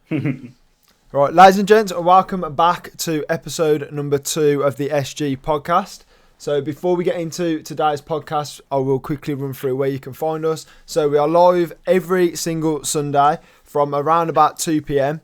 Right, ladies and gents, welcome back to episode number 2 of the SG podcast. So before we get into today's podcast, I will quickly run through where you can find us. So we are live every single Sunday from around about 2 p.m.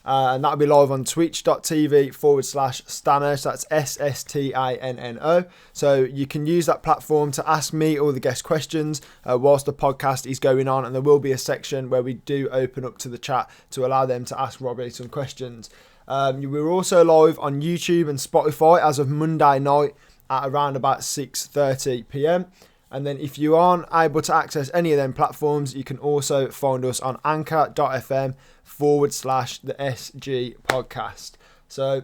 And that'll be live on twitch.tv/Stanno. So that's SSTANNO. So you can use that platform to ask me all the guest questions whilst the podcast is going on. And there will be a section where we do open up to the chat to allow them to ask Robbie some questions. We're also live on YouTube and Spotify as of Monday night at around about 6:30 p.m. And then if you aren't able to access any of them platforms, you can also find us on anchor.fm/the SG podcast. So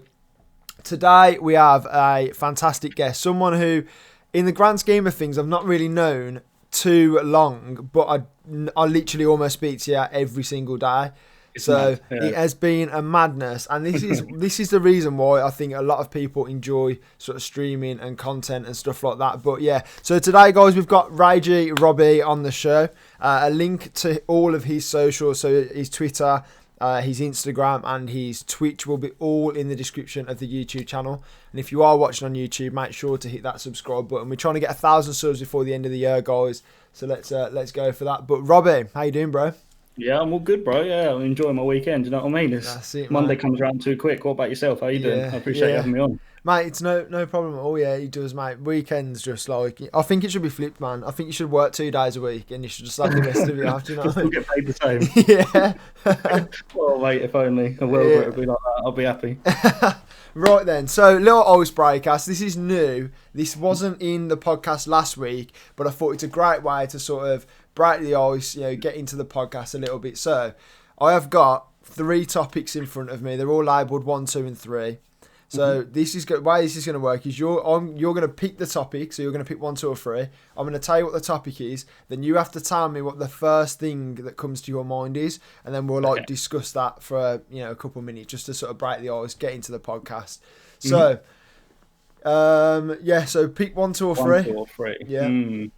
today we have a fantastic guest, someone who in the grand scheme of things I've not really known too long, but I literally almost speak to you every single day. So it has been a madness, and this is the reason why I think a lot of people enjoy sort of streaming and content and stuff like that. But yeah, so today, guys, we've got RageyRobbie on the show. A link to all of his socials, so his Twitter, his Instagram, and his Twitch will be all in the description of the YouTube channel. And if you are watching on YouTube, make sure to hit that subscribe button. We're trying to get 1,000 subs before the end of the year, guys. So let's go for that. But Robbie, how you doing, bro? Yeah, I'm all good, bro. Yeah, I'm enjoying my weekend. You know what I mean? That's it, Monday comes around too quick. What about yourself? How you doing? I appreciate you having me on. Mate, it's no problem at all. Yeah, he does, mate. Weekends just like, I think it should be flipped, man. I think you should work 2 days a week and you should just have the rest of it off. Do you know what I mean? Still get paid the same. Yeah. Well, mate, if only a world where it would be like that, I'll be happy. Right then, so little icebreaker. So this is new. This wasn't in the podcast last week, but I thought it's a great way to sort of break the ice, get into the podcast a little bit. So I have got 3 topics in front of me. They're all labelled 1, 2, and 3. So this is way this is going to work is you're going to pick the topic. So you're going to pick 1, 2, or 3. I'm going to tell you what the topic is. Then you have to tell me what the first thing that comes to your mind is, and then we'll discuss that for a couple of minutes just to sort of break the ice, get into the podcast. So so pick 1, 2, or 3. 1, 2, or 3. Yeah. I'm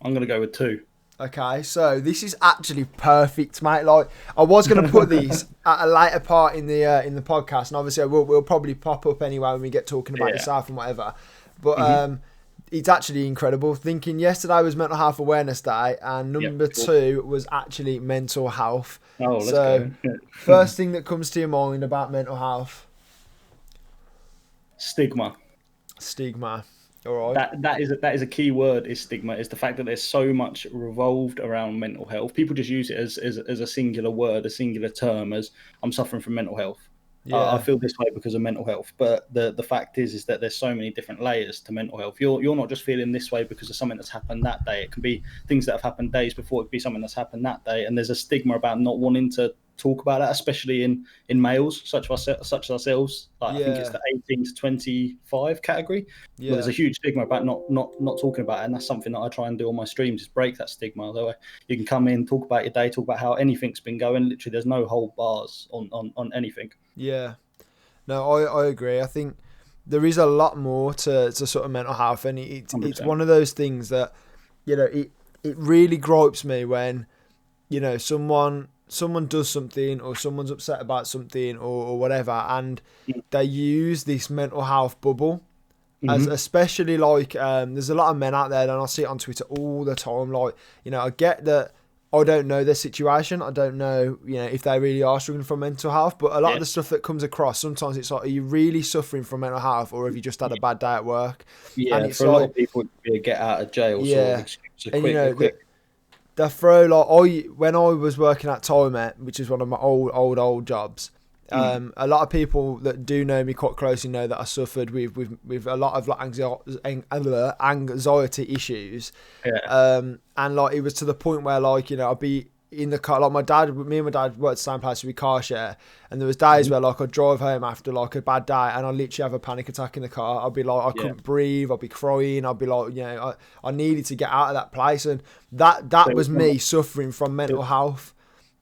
going to go with 2. Okay, so this is actually perfect, mate. Like I was going to put these at a later part in the podcast, and obviously we'll probably pop up anyway when we get talking about yourself and whatever. But it's actually incredible. Thinking yesterday was Mental Health Awareness Day, and number 2 was actually mental health. Oh, let's go. First thing that comes to your mind about mental health? Stigma. All right. That is a key word. Is stigma. Is the fact that there's so much revolved around mental health. People just use it as a singular word, a singular term. As I'm suffering from mental health. Yeah. I feel this way because of mental health. But the fact is that there's so many different layers to mental health. You're not just feeling this way because of something that's happened that day. It can be things that have happened days before. It could be something that's happened that day. And there's a stigma about not wanting to talk about that, especially in males such as ourselves. I think it's the 18 to 25 category. Yeah. There's a huge stigma about not talking about it, and that's something that I try and do on my streams, is break that stigma. Though you can come in, talk about your day, talk about how anything's been going. Literally, there's no hold bars on anything. Yeah, no, I agree. I think there is a lot more to sort of mental health, and it's one of those things that it really gripes me when someone does something, or someone's upset about something or whatever, and they use this mental health bubble as especially there's a lot of men out there, and I see it on Twitter all the time. I get that I don't know their situation. I don't know, if they really are struggling from mental health, but a lot of the stuff that comes across, sometimes it's like, are you really suffering from mental health, or have you just had a bad day at work? Yeah, and it's for a lot of people, it would be a get out of jail sort of excuse. Quick. The throw, when I was working at Toymet, which is one of my old jobs, a lot of people that do know me quite closely know that I suffered with a lot of anxiety issues. And it was to the point where I'd be in the car, me and my dad worked at the same place, we car share, and there was days where I'd drive home after a bad day, and I'd literally have a panic attack in the car. I'd be I couldn't breathe, I'd be crying, I'd be I needed to get out of that place, and that was me suffering from mental health.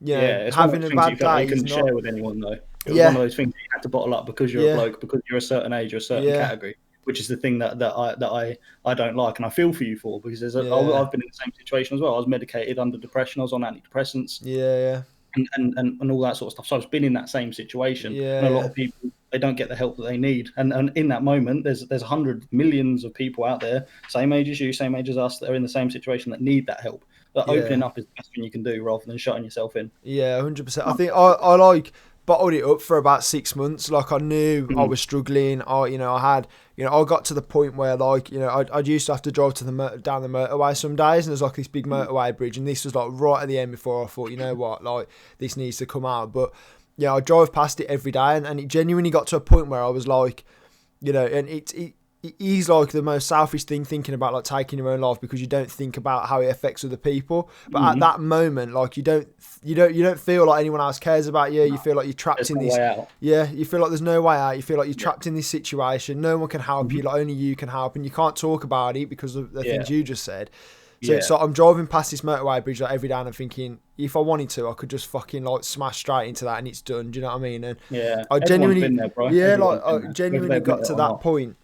Having a bad day. You couldn't share with anyone though. It was one of those things that you had to bottle up because you're a bloke, because you're a certain age or a certain category, which is the thing that I don't like, and I feel for you for, because I've been in the same situation as well. I was medicated under depression. I was on antidepressants. and all that sort of stuff. So I've been in that same situation, and a lot of people, they don't get the help that they need. And in that moment, there's 100 millions of people out there, same age as you, same age as us, that are in the same situation that need that help. But opening up is the best thing you can do, rather than shutting yourself in. Yeah, 100%. I think I like bottled it up for about 6 months. Like, I knew I was struggling. I got to the point where, like, I'd used to have to drive to down the motorway some days, and there's like this big motorway bridge, and this was like right at the end before I thought, you know what, like, this needs to come out. But yeah, I drove past it every day, and it genuinely got to a point where I was like, and it is like the most selfish thing, thinking about like taking your own life, because you don't think about how it affects other people. But at that moment, like, you don't feel like anyone else cares about you. You feel like you're trapped in this. Yeah, you feel like there's no way out. You feel like you're trapped in this situation. No one can help you. Like, only you can help, and you can't talk about it because of the things you just said. So I'm driving past this motorway bridge like every day, and I'm thinking, if I wanted to, I could just fucking like smash straight into that, and it's done. Do you know what I mean? And I genuinely, been there, bro. I genuinely got to that point.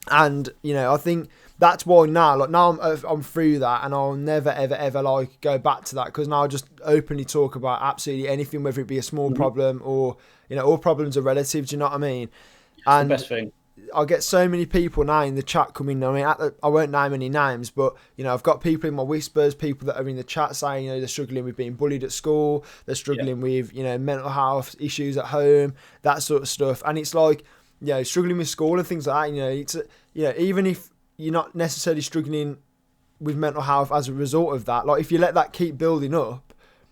And I think that's why now I'm through that, and I'll never ever like go back to that, because now I just openly talk about absolutely anything, whether it be a small problem or all problems are relative. Do you know what I mean? And the best thing. I get so many people now in the chat coming. I mean, I won't name any names, but I've got people in my whispers, people that are in the chat saying they're struggling with being bullied at school, they're struggling with mental health issues at home, that sort of stuff, and it's like, struggling with school and things like that. It's even if you're not necessarily struggling with mental health as a result of that, like, if you let that keep building up,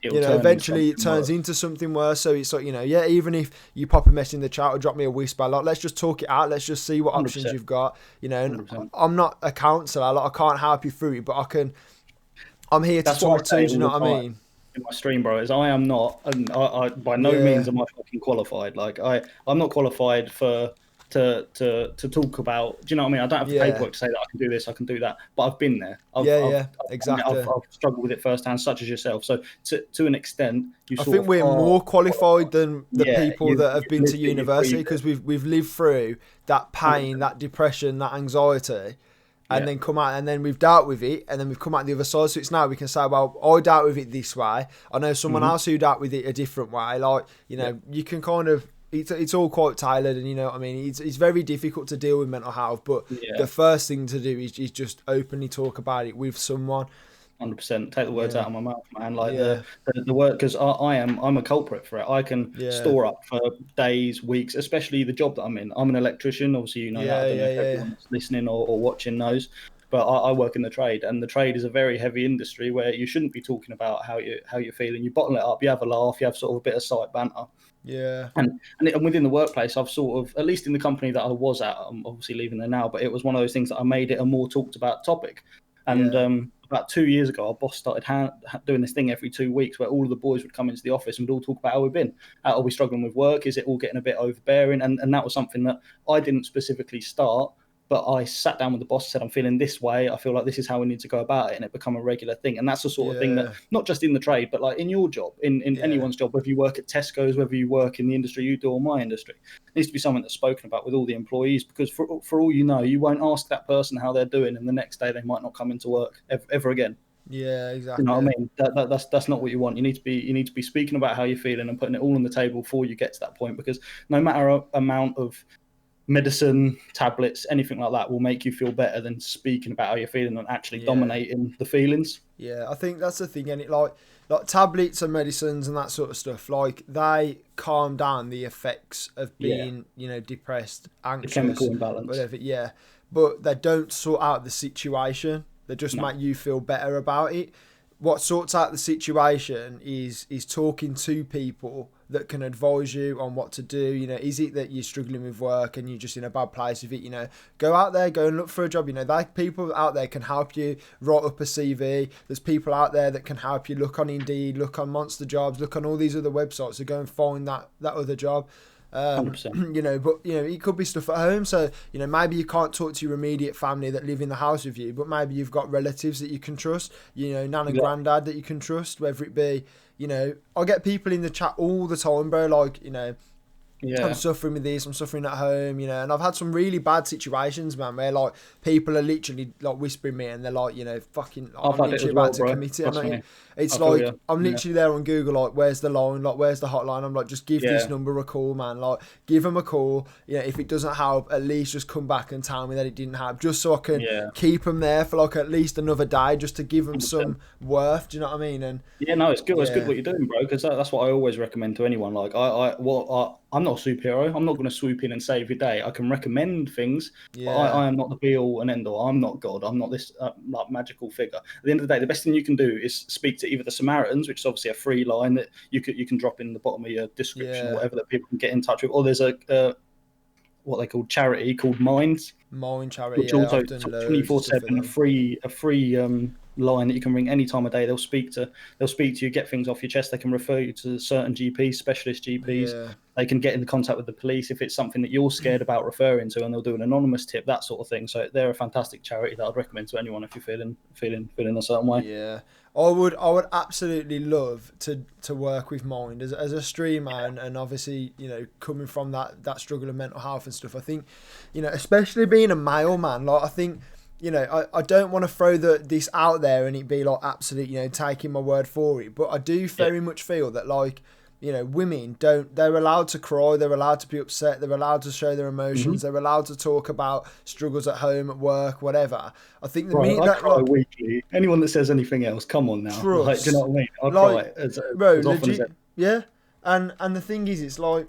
eventually it turns into something worse. So it's like, even if you pop a message in the chat or drop me a whisper, like, let's just talk it out. Let's just see what 100%. Options you've got. And I'm not a counsellor. Like, I can't help you through it, but I'm here to talk to you. Do you know what I mean? In my stream, bro, is I am not, and I by no means am I fucking qualified. Like, I'm not qualified to talk about. Do you know what I mean? I don't have the paperwork to say that I can do this, I can do that. But I've been there. Exactly. I've struggled with it firsthand, such as yourself. So to an extent, I think we're more qualified than the people that have been to university, because we've lived through that pain, that depression, that anxiety. And then come out, and then we've dealt with it, and then we've come out the other side. So it's now we can say, well, I dealt with it this way. I know someone else who dealt with it a different way. Like, you can kind of, it's all quite tailored, and I mean, it's very difficult to deal with mental health. But the first thing to do is just openly talk about it with someone. 100%. Take the words out of my mouth, man. Like the word, because I'm a culprit for it. I can store up for days, weeks, especially the job that I'm in. I'm an electrician, obviously, that. I don't know if everyone's listening or watching knows, but I work in the trade, and the trade is a very heavy industry where you shouldn't be talking about how you're feeling. You bottle it up, you have a laugh, you have sort of a bit of side banter. Yeah. And within the workplace, I've sort of, at least in the company that I was at, I'm obviously leaving there now, but it was one of those things that I made it a more talked about topic. And about 2 years ago, our boss started doing this thing every 2 weeks where all of the boys would come into the office and we'd all talk about how we've been. Are we struggling with work? Is it all getting a bit overbearing? And that was something that I didn't specifically start, but I sat down with the boss and said, I'm feeling this way. I feel like this is how we need to go about it. And it become a regular thing. And that's the sort of thing that, not just in the trade, but like in your job, in anyone's job, whether you work at Tesco's, whether you work in the industry you do or my industry, it needs to be something that's spoken about with all the employees, because for all you know, you won't ask that person how they're doing, and the next day they might not come into work ever again. Yeah, exactly. You know what I mean? That's not what you want. You need to be speaking about how you're feeling and putting it all on the table before you get to that point, because no matter amount of medicine, tablets, anything like that will make you feel better than speaking about how you're feeling and actually dominating the feelings. Yeah, I think that's the thing, and it like tablets and medicines and that sort of stuff, like, they calm down the effects of being, depressed, anxious, the chemical imbalance, whatever. Yeah, but they don't sort out the situation. They just make you feel better about it. What sorts out the situation is talking to people that can advise you on what to do. Is it that you're struggling with work and you're just in a bad place with it? Go out there, go and look for a job. People out there can help you write up a CV. There's people out there that can help you. Look on Indeed, look on Monster Jobs, look on all these other websites to go and find that other job. 100%. But it could be stuff at home. So maybe you can't talk to your immediate family that live in the house with you, but maybe you've got relatives that you can trust. Nan and granddad that you can trust. Whether it be, I get people in the chat all the time, bro. Like, Yeah. I'm suffering with this, I'm suffering at home, you know, and I've had some really bad situations, man, where like people are literally like whispering me and they're like, you know, fucking, I've I'm had it literally as well, about to bro. commit it. Trust And me. it's I feel like, you. I'm Yeah. literally there on Google, like, where's the line? Like, where's the hotline? I'm like, just give this Yeah. number a call, man. Like, give them a call. You know, if it doesn't help, at least just come back and tell me that it didn't help, just so I can Yeah. keep them there for like at least another day, just to give them 100%. some worth. Do you know what I mean? And Yeah, no, it's good. It's good yeah, what you're doing, bro. Because that's what I always recommend to anyone. Like, I'm not a superhero. I'm not going to swoop in and save your day. I can recommend things, but yeah, I am not the be all and end all. I'm not God. I'm not this like magical figure. At the end of the day, the best thing you can do is speak to either the Samaritans, which is obviously a free line that you can drop in the bottom of your description or yeah. whatever, that people can get in touch with. Or there's a what they call charity called Minds, Mine charity, which yeah, also I've done loads of stuff for 24/7, them. a free line that you can ring any time of day. They'll speak to you, get things off your chest. They can refer you to certain GPs, specialist GPs. Yeah. They can get in contact with the police if it's something that you're scared about referring to, and they'll do an anonymous tip, that sort of thing. So they're a fantastic charity that I'd recommend to anyone if you're feeling a certain way. Yeah, I would absolutely love to work with Mind as a streamer, and obviously, you know, coming from that struggle of mental health and stuff. I think, you know, especially being a male man, like I think, you know, I don't want to throw this out there and it be like absolute, you know, taking my word for it, but I do very much feel that, like, you know, women they're allowed to cry, they're allowed to be upset, they're allowed to show their emotions, they're allowed to talk about struggles at home, at work, whatever. I think the Right, minute I that, cry like, weekly. Anyone that says anything else, come on now. Like, do you trust, know what I mean? I like, cry bro, as often as legit, yeah. And the thing is, it's like,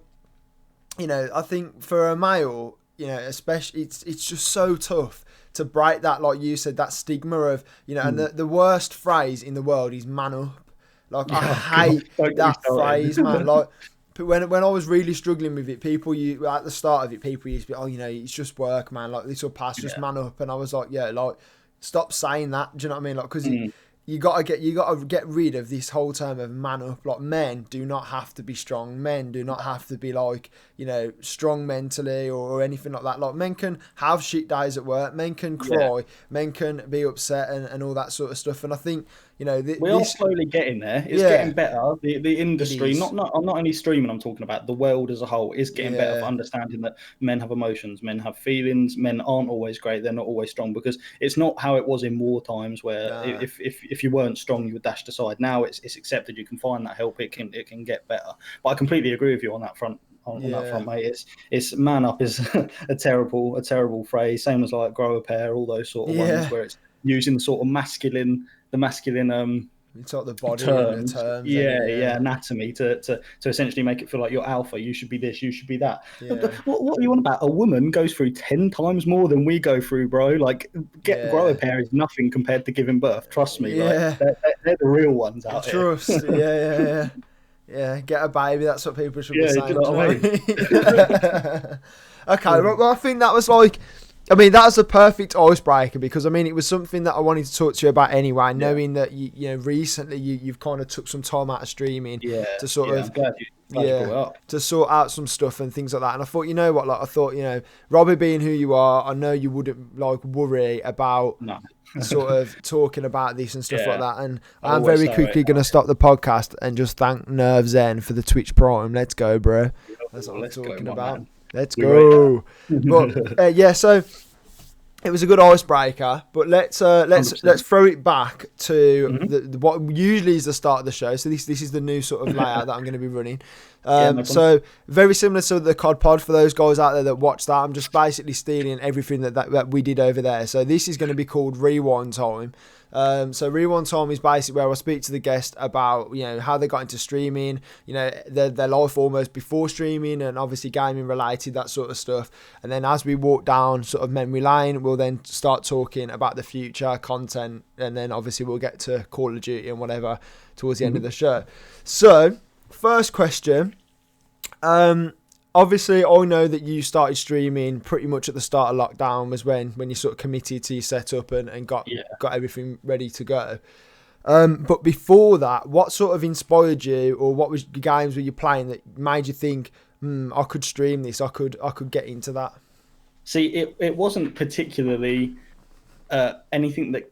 you know, I think for a male, you know, especially, it's just so tough to break that, like you said, that stigma of, you know, and the worst phrase in the world is "man up." Like, I Oh, God, hate don't get me that started. phrase, man. Like, but when I was really struggling with it, at the start of it, people used to be, oh, you know, it's just work, man. Like, this will pass, just Yeah. man up. And I was like, yeah, like, stop saying that. Do you know what I mean? Like, because Mm. you gotta get rid of this whole term of man up. Like, men do not have to be strong. Men do not have to be, like, you know, strong mentally or anything like that. Like, men can have shit days at work. Men can cry. Men can be upset and all that sort of stuff. And I think, you know, We are slowly getting there. It's yeah, getting better. The it industry, is. not only streaming, I'm talking about the world as a whole, is getting better for Yeah, understanding that men have emotions, men have feelings, men aren't always great, they're not always strong, because it's not how it was in war times where nah, if you weren't strong, you were dashed aside. Now it's accepted. You can find that help. It can get better. But I completely agree with you on that front. On that yeah, front, mate, it's man up is a terrible phrase. Same as like grow a pair, all those sort of ones yeah. where it's using the sort of masculine It's like the body and the terms, terms, and anatomy to essentially make it feel like you're alpha. You should be this. You should be that. But yeah, what are you on about? A woman goes through 10 times more than we go through, bro. Like, grow a yeah, pair is nothing compared to giving birth. Trust me. Like, yeah. they're the real ones out here. Trust, yeah. Get a baby. That's what people should be Yeah, do you saying. know Do you what I know mean? what I mean? Okay, well, I think that was like, I mean, that was a perfect icebreaker, because I mean, it was something that I wanted to talk to you about anyway. Knowing that you know, recently you've kind of took some time out of streaming to sort of, I'm glad you brought it up. to sort out some stuff and things like that. And I thought, you know what, like, I thought, you know, Robbie being who you are, I know you wouldn't like worry about No. sort of talking about this and stuff like that. And I I'm always very say quickly it. going to stop the podcast and just thank Nerve Zen for the Twitch Prime. Let's go, bro. That's what I'm Let's talking go, my about. man. Let's We rate go. that. But yeah, so it was a good icebreaker, but let's 100%. throw it back to Mhm. what usually is the start of the show. So this is the new sort of layout that I'm going to be running. Yeah, no problem. So very similar to the COD Pod for those guys out there that watch that. I'm just basically stealing everything that we did over there. So this is going to be called Rewind Time. So Rewind Time is basically where I speak to the guest about, you know, how they got into streaming, you know, their life almost before streaming, and obviously gaming related, that sort of stuff. And then as we walk down sort of memory lane, we'll then start talking about the future content, and then obviously we'll get to Call of Duty and whatever towards the end of the show. So first question, obviously I know that you started streaming pretty much at the start of lockdown, was when you sort of committed to your setup and got everything ready to go. But before that, what sort of inspired you, or what was the games were you playing that made you think, I could stream this, I could get into that? See, it wasn't particularly anything that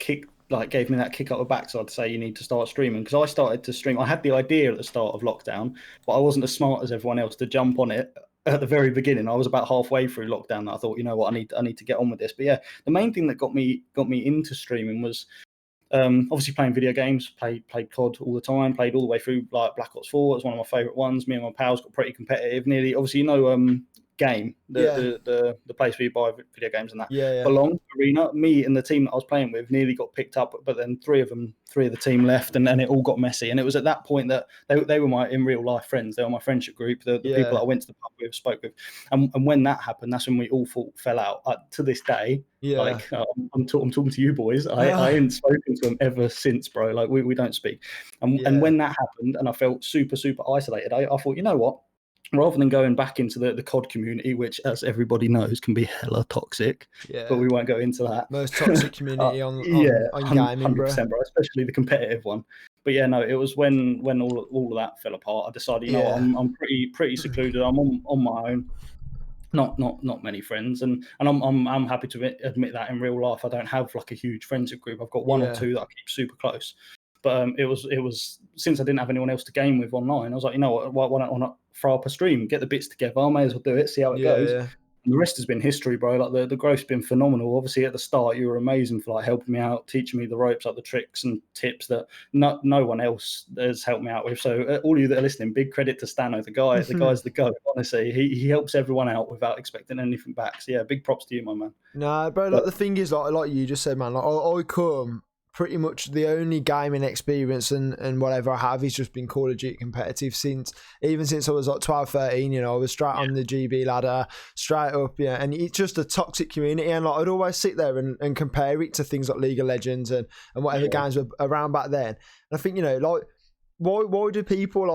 gave me that kick up the backside to say you need to start streaming, because I started to stream. I had the idea at the start of lockdown, but I wasn't as smart as everyone else to jump on it at the very beginning. I was about halfway through lockdown. I thought, you know what, I need to get on with this. But yeah, the main thing that got me into streaming was obviously playing video games. Played COD all the time. Played all the way through like Black Ops 4. It was one of my favourite ones. Me and my pals got pretty competitive. Nearly, obviously, Game, the place where you buy video games and that. Belong Arena. Me and the team that I was playing with nearly got picked up, but then three of the team left, and it all got messy. And it was at that point that they were my in real life friends. They were my friendship group, the people that I went to the pub with, spoke with. And when that happened, that's when we all fell out. To this day, like I'm talking to you boys. I ain't spoken to them ever since, bro. Like we don't speak. And when that happened, and I felt super isolated, I thought, you know what? Rather than going back into the COD community, which, as everybody knows, can be hella toxic, but we won't go into that. Most toxic community on gaming, 100%, bro, especially the competitive one. But yeah, no, it was when all of that fell apart. I decided, you know what, I'm pretty secluded. I'm on my own. Not many friends, and I'm happy to admit that in real life I don't have like a huge friendship group. I've got one or two that I keep super close. But it was since I didn't have anyone else to game with online, I was like, you know what, why don't I throw up a stream, get the bits together? I may as well do it, see how it goes. Yeah. And the rest has been history, bro. Like the growth's been phenomenal. Obviously, at the start, you were amazing for like helping me out, teaching me the ropes, like the tricks and tips that no one else has helped me out with. So all of you that are listening, big credit to Stanno, the guy's the goat. Honestly, he helps everyone out without expecting anything back. So yeah, big props to you, my man. Nah, bro. Like the thing is, like you just said, man. Like I come. Pretty much the only gaming experience and whatever I have is just been Call of Duty competitive since I was like 12, 13, I was straight on the GB ladder, straight up, and it's just a toxic community, and like I'd always sit there and compare it to things like League of Legends and whatever games were around back then. And I think, like, why do people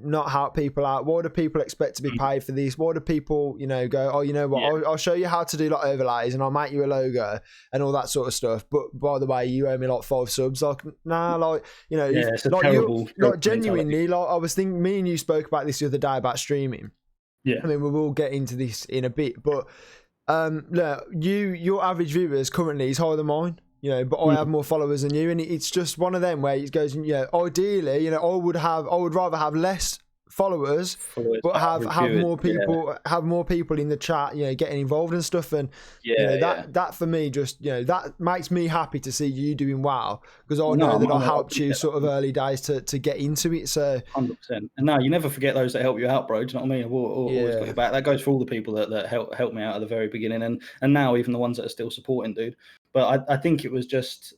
not help people out? Why do people expect to be paid for this? Why do people go, oh, you know what, I'll show you how to do like overlays and I'll make you a logo and all that sort of stuff, but by the way, you owe me like 5 subs. Like, nah, like, it's a terrible genuinely, like I was thinking, me and you spoke about this the other day about streaming. I mean, we will get into this in a bit, but look, your average viewers currently is higher than mine. But I have more followers than you, and it's just one of them where it goes, ideally, I would rather have less followers but have more people in the chat, getting involved and stuff, and that for me just that makes me happy to see you doing well, because I know that I helped you sort of early days to get into it. So 100%. And no, you never forget those that help you out, bro. Do you know what I mean? I've always got your back. That goes for all the people that helped me out at the very beginning, and now even the ones that are still supporting, dude. But I think it was just,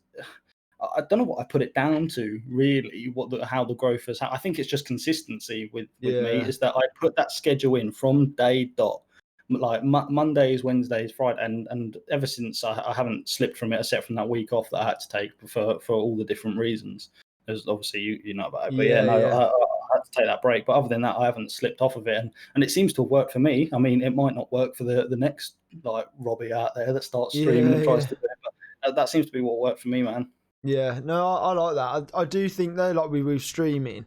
I don't know what I put it down to, really, how the growth has. I think it's just consistency with me, is that I put that schedule in from day dot, like Mondays, Wednesdays, Friday, and ever since I haven't slipped from it, except from that week off that I had to take for all the different reasons. As obviously you know about it, but I had to take that break. But other than that, I haven't slipped off of it, and it seems to have worked for me. I mean, it might not work for the next like Robbie out there that starts streaming and tries to do it, but that seems to be what worked for me, man. Yeah, no, I like that. I do think though, like with streaming,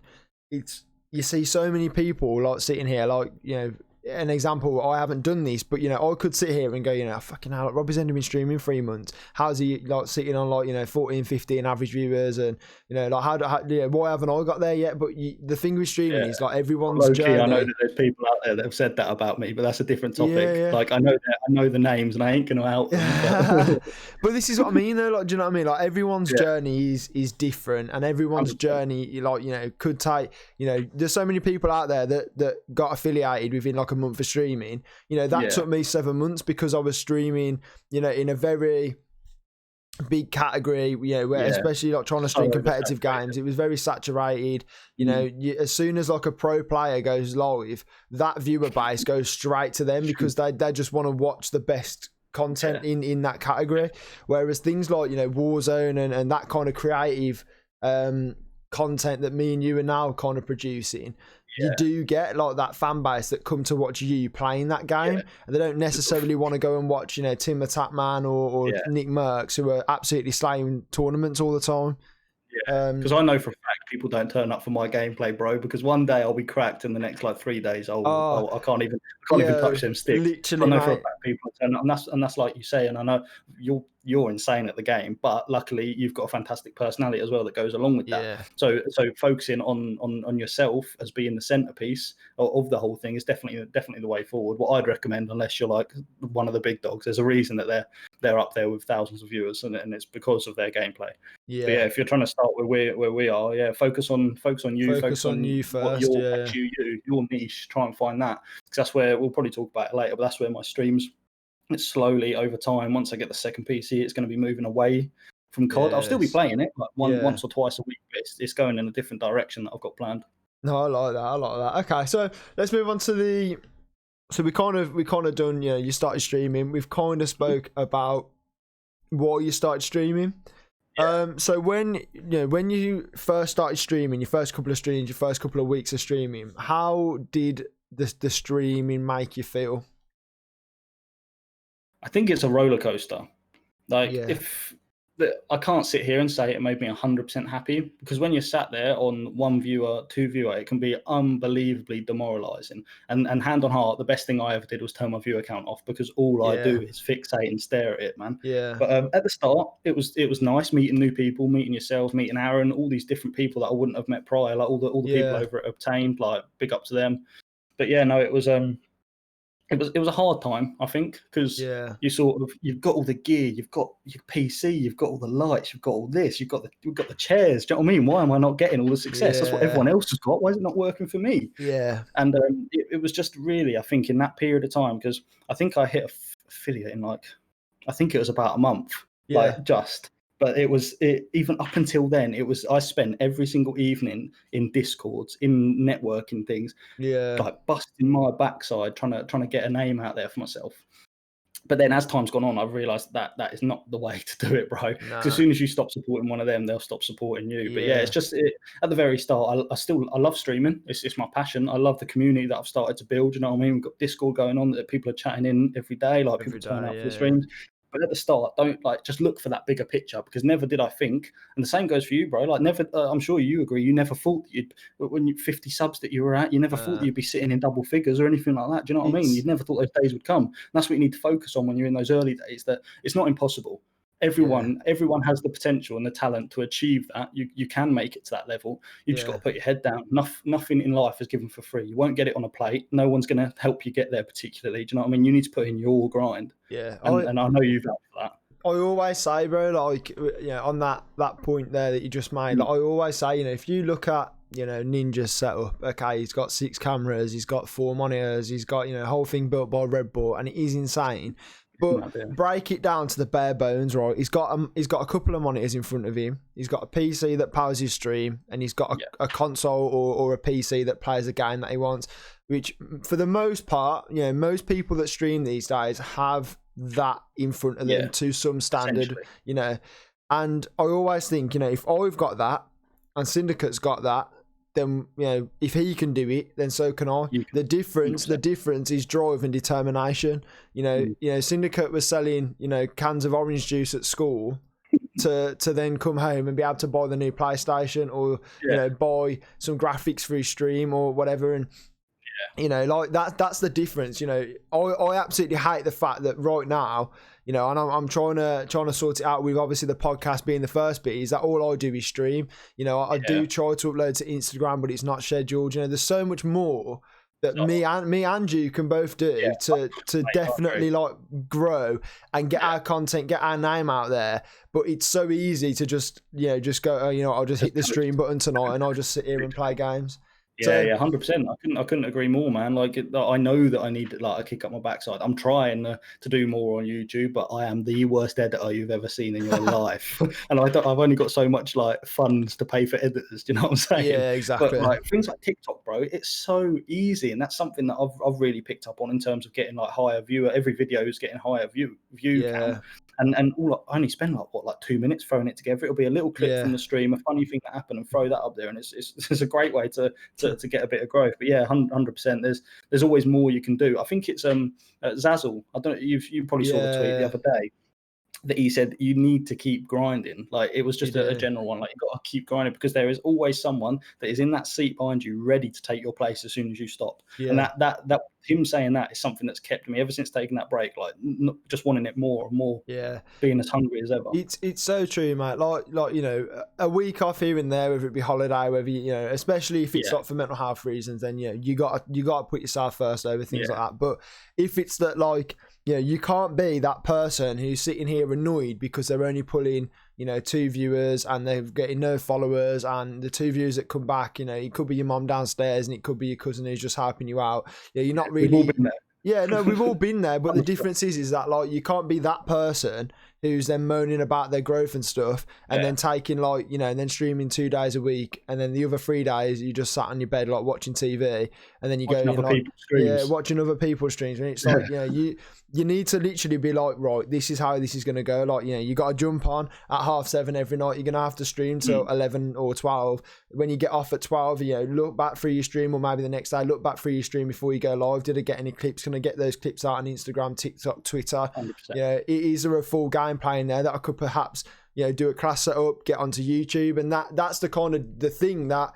you see so many people like sitting here, like an example, I haven't done this, but I could sit here and go, fucking hell, Robbie's only been streaming 3 months. How's he like sitting on like 14, 15 average viewers, and like why haven't I got there yet? But the thing with streaming is like everyone's journey. I know that there's people out there that have said that about me, but that's a different topic. Like I know the names, and I ain't gonna help them. But this is what I mean though. Like, do you know what I mean? Like everyone's journey is different, and everyone's 100%. Journey, like could take. There's so many people out there that got affiliated within like a month of streaming. That took me 7 months because I was streaming in a very big category, where especially like trying to stream competitive games, it was very saturated. As soon as like a pro player goes live, that viewer base goes straight to them because they just want to watch the best content in that category. Whereas things like Warzone and that kind of creative content that me and you are now kind of producing, you do get like that fan base that come to watch you playing that game, and they don't necessarily want to go and watch Tim the Tapman or Nick Merckx, who are absolutely slaying tournaments all the time. Because I know for a fact people don't turn up for my gameplay, bro. Because one day I'll be cracked, in the next like 3 days, I can't even touch them sticks. Literally, I know mate. for a fact people turn up, and that's like you say, and I know you're insane at the game, but luckily you've got a fantastic personality as well that goes along with that. So focusing on yourself as being the centerpiece of the whole thing is definitely the way forward. What I'd recommend, unless you're like one of the big dogs, there's a reason that they're up there with thousands of viewers, and it's because of their gameplay. Yeah. But if you're trying to start where we are, focus on you. Focus on you first. What your niche. Try and find that, because that's where we'll probably talk about it later. But that's where my streams, it's slowly over time. Once I get the second PC, it's going to be moving away from COD. I'll still be playing it like once or twice a week, but it's going in a different direction that I've got planned. No, I like that. Okay, so let's move on to so we kind of done. You started streaming. We've kind of spoke about why you started streaming. So when you first started streaming, your first couple of streams, your first couple of weeks of streaming, how did the streaming make you feel? I think it's a roller coaster. I can't sit here and say it made me 100% happy, because when you're sat there on one viewer, two viewer, it can be unbelievably demoralizing. And hand on heart, the best thing I ever did was turn my viewer count off, because all I do is fixate and stare at it, man. Yeah. But at the start, it was nice meeting new people, meeting yourself, meeting Aaron, all these different people that I wouldn't have met prior, like all the people over at Obtained, like big up to them. But yeah, no, it was a hard time, I think, because you've got all the gear, you've got your PC, you've got all the lights, you've got all this, you've got the chairs. Do you know what I mean? Why am I not getting all the success? That's what everyone else has got. Why is it not working for me? Yeah. And it was just really, I think, in that period of time, because I think I hit affiliate in I think it was about a month, But even up until then, I spent every single evening in Discords, in networking things, like busting my backside, trying to get a name out there for myself. But then as time's gone on, I've realised that is not the way to do it, bro. Because as soon as you stop supporting one of them, they'll stop supporting you. But it's just at the very start, I love streaming. It's my passion. I love the community that I've started to build. You know what I mean? We've got Discord going on that people are chatting in every day, like people turn up for the streams. But at the start, don't just look for that bigger picture, because never did I think, and the same goes for you, bro. Like never, I'm sure you agree. You never thought when you 50 subs that you were at, you never thought you'd be sitting in double figures or anything like that. Do you know what I mean? You'd never thought those days would come. And that's what you need to focus on when you're in those early days. That it's not impossible. Everyone has the potential and the talent to achieve that. You can make it to that level. You just got to put your head down. Nothing in life is given for free. You won't get it on a plate. No one's going to help you get there particularly. Do you know what I mean? You need to put in your grind. Yeah. And I know you've got that. I always say, bro, like, on that point there that you just made, like, I always say, if you look at, Ninja's setup, okay, he's got 6 cameras, he's got 4 monitors, he's got, whole thing built by Red Bull, and it is insane. But break it down to the bare bones, right? He's got a couple of monitors in front of him. He's got a PC that powers his stream, and he's got a console or a PC that plays a game that he wants. Which, for the most part, most people that stream these days have that in front of them to some standard, And I always think, if I've got that and Syndicate's got that, then if he can do it, then so can I. The difference is drive and determination. Syndicate was selling cans of orange juice at school to then come home and be able to buy the new PlayStation, or buy some graphics for his stream or whatever. And like that's the difference. I absolutely hate the fact that right now, and I'm trying to sort it out with obviously the podcast being the first bit, is that all I do is stream. I do try to upload to Instagram, but it's not scheduled. There's so much more that me and you can both do to definitely like grow and get our content, get our name out there. But it's so easy to just go, I'll just hit the stream button tonight and I'll just sit here and play games. Yeah, 100%. I couldn't agree more, man. Like, I know that I need a kick up my backside. I'm trying to do more on YouTube, but I am the worst editor you've ever seen in your life. And I've only got so much like funds to pay for editors. Do you know what I'm saying? Yeah, exactly. But like things like TikTok, bro, it's so easy, and that's something that I've really picked up on in terms of getting like higher viewer. Every video is getting higher view count. And I only spend like 2 minutes throwing it together. It'll be a little clip from the stream, a funny thing that happened, and throw that up there, and it's a great way to get a bit of growth. But yeah, 100%. There's always more you can do. I think it's Zazzle. I don't know. You probably saw the tweet the other day. that he said you need to keep grinding. Like, it was just a general one. Like, you got to keep grinding because there is always someone that is in that seat behind you, ready to take your place as soon as you stop. Yeah. And that him saying that is something that's kept me ever since taking that break. Like, just wanting it more and more. Yeah, being as hungry as ever. It's so true, mate. Like you know, a week off here and there, whether it be holiday, whether you know, especially if it's not for mental health reasons, then you got to put yourself first over things like that. But if it's that, like, you know, you can't be that person who's sitting here annoyed because they're only pulling, you know, 2 viewers and they're getting no followers, and the 2 viewers that come back, you know, it could be your mum downstairs and it could be your cousin who's just helping you out. Yeah, you're not really. We've all been there. Yeah, no, we've all been there, but the difference is that, like, you can't be that person who's then moaning about their growth and stuff, and then taking, like, you know, and then streaming 2 days a week, and then the other 3 days you just sat on your bed, like, watching TV, and then you watching go in, like, watching other people's streams, and it's like, you know, you need to literally be like, right, this is how this is going to go. Like, you know, you got to jump on at 7:30 every night. You're going to have to stream till 11 or 12. When you get off at 12, you know, look back through your stream, or maybe the next day, look back through your stream before you go live. Did I get any clips? Can I get those clips out on Instagram, TikTok, Twitter? 100%. Yeah, is there a full game playing there that I could perhaps, you know, do a class setup, get onto YouTube? And that's the kind of the thing that,